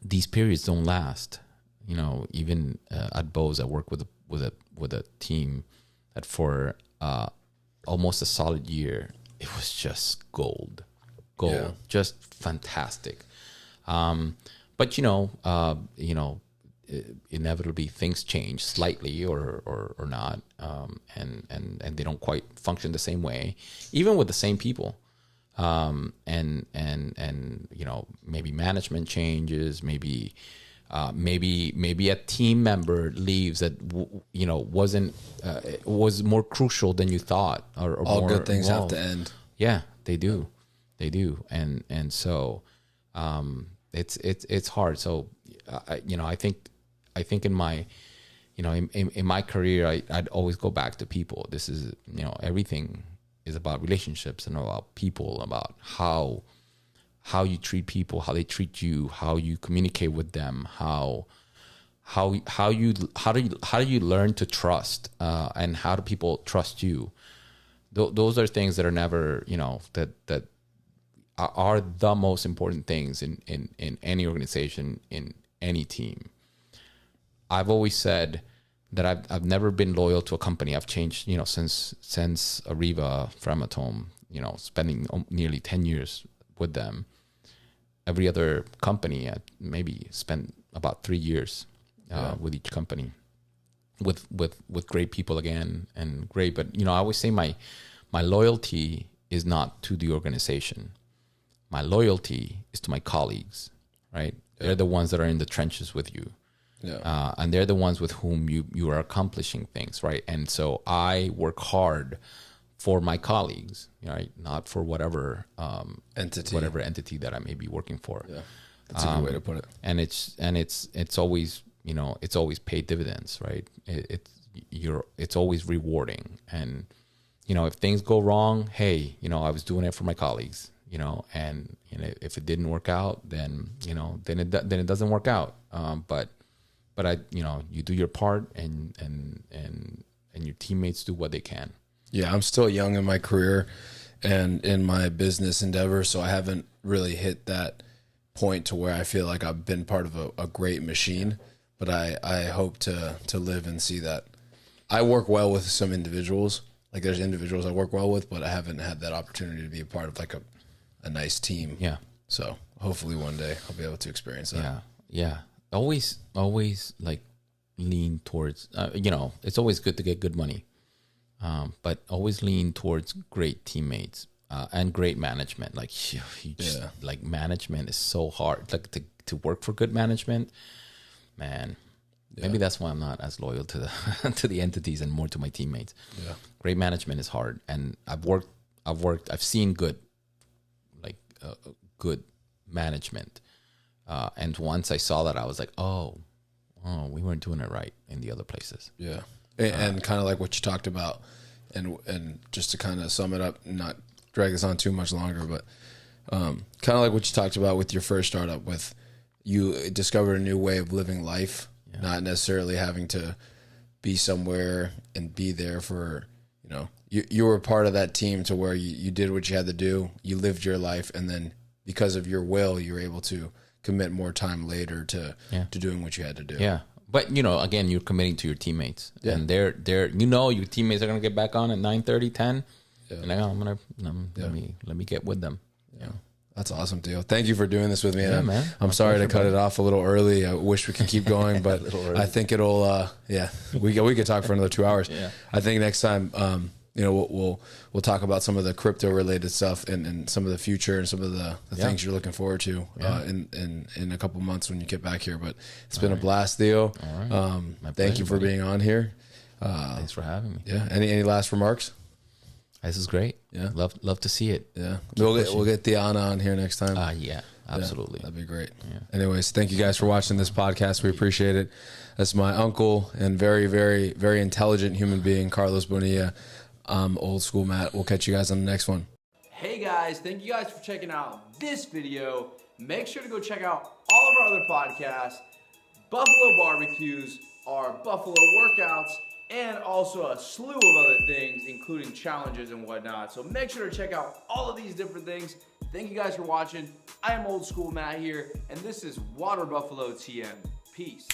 these periods don't last. Even at Bose, I work with a team that for almost a solid year, it was just gold, just fantastic. But inevitably things change slightly or not, and they don't quite function the same way, even with the same people. And maybe management changes, maybe a team member leaves that was more crucial than you thought, or all more, good things have to end. Yeah, they do, and so it's hard. So I think in my in my career, I'd always go back to people. This is everything is about relationships and about people, about how you treat people, how they treat you, how you communicate with them, how do you learn to trust, and how do people trust you? Those are things that are never, that are the most important things in any organization, in any team. I've always said that I've never been loyal to a company. I've changed, since Ariba, Framatome, spending nearly 10 years with them. Every other company, I maybe spent about 3 years with each company, with great people again, and great. But I always say my loyalty is not to the organization. My loyalty is to my colleagues, right? Yeah. They're the ones that are in the trenches with you. And they're the ones with whom you are accomplishing things, right? And so I work hard for my colleagues, right? Not for whatever entity that I may be working for. Yeah, that's a good way to put it. And it's always, it's always paid dividends, right? It's always rewarding. And if things go wrong, hey, I was doing it for my colleagues, and if it didn't work out, then then it doesn't work out. But I, you do your part, and your teammates do what they can. Yeah, I'm still young in my career and in my business endeavor, so I haven't really hit that point to where I feel like I've been part of a great machine. But I hope to live and see that. I work well with some individuals. Like there's individuals I work well with, but I haven't had that opportunity to be a part of like a nice team. Yeah. So hopefully one day I'll be able to experience that. Yeah. Yeah. Always like lean towards, it's always good to get good money. But always lean towards great teammates and great management. Like like management is so hard. Like to work for good management, man. Yeah. Maybe that's why I'm not as loyal to the to the entities and more to my teammates. Yeah, great management is hard, and I've seen good management, and once I saw that, I was like, oh, we weren't doing it right in the other places. Yeah, and kind of like what you talked about, and just to kind of sum it up, and not drag this on too much longer, but kind of like what you talked about with your first startup, with you discovered a new way of living life. Not necessarily having to be somewhere and be there for, you were part of that team to where you did what you had to do. You lived your life. And then because of your will, you were able to commit more time later to doing what you had to do. Yeah. But, again, you're committing to your teammates. Yeah. And they're your teammates are going to get back on at 9:30, 10. Yeah. And let me get with them. Yeah. That's awesome, Theo. Thank you for doing this with me. Yeah, man. I'm sorry to cut it off a little early. I wish we could keep going, but I think it'll. We could talk for another 2 hours. Yeah. I think next time, we'll talk about some of the crypto related stuff and some of the future and some of the things you're looking forward to in a couple months when you get back here. But it's been a blast, Theo. All right. Thank you for being on here. Thanks for having me. Yeah. Any last remarks? This is great. Yeah, love to see it. Yeah, we'll get Diana on here next time. Yeah, absolutely. Yeah, that'd be great. Yeah. Anyways, thank you guys for watching this podcast. We appreciate it. That's my uncle and very, very, very intelligent human being, Carlos Bonilla. I'm Old School Matt. We'll catch you guys on the next one. Hey guys, thank you guys for checking out this video. Make sure to go check out all of our other podcasts, Buffalo Barbecues, our Buffalo Workouts, and also a slew of other things, including challenges and whatnot. So make sure to check out all of these different things. Thank you guys for watching. I am Old School Matt here, and this is Water Buffalo TM. Peace.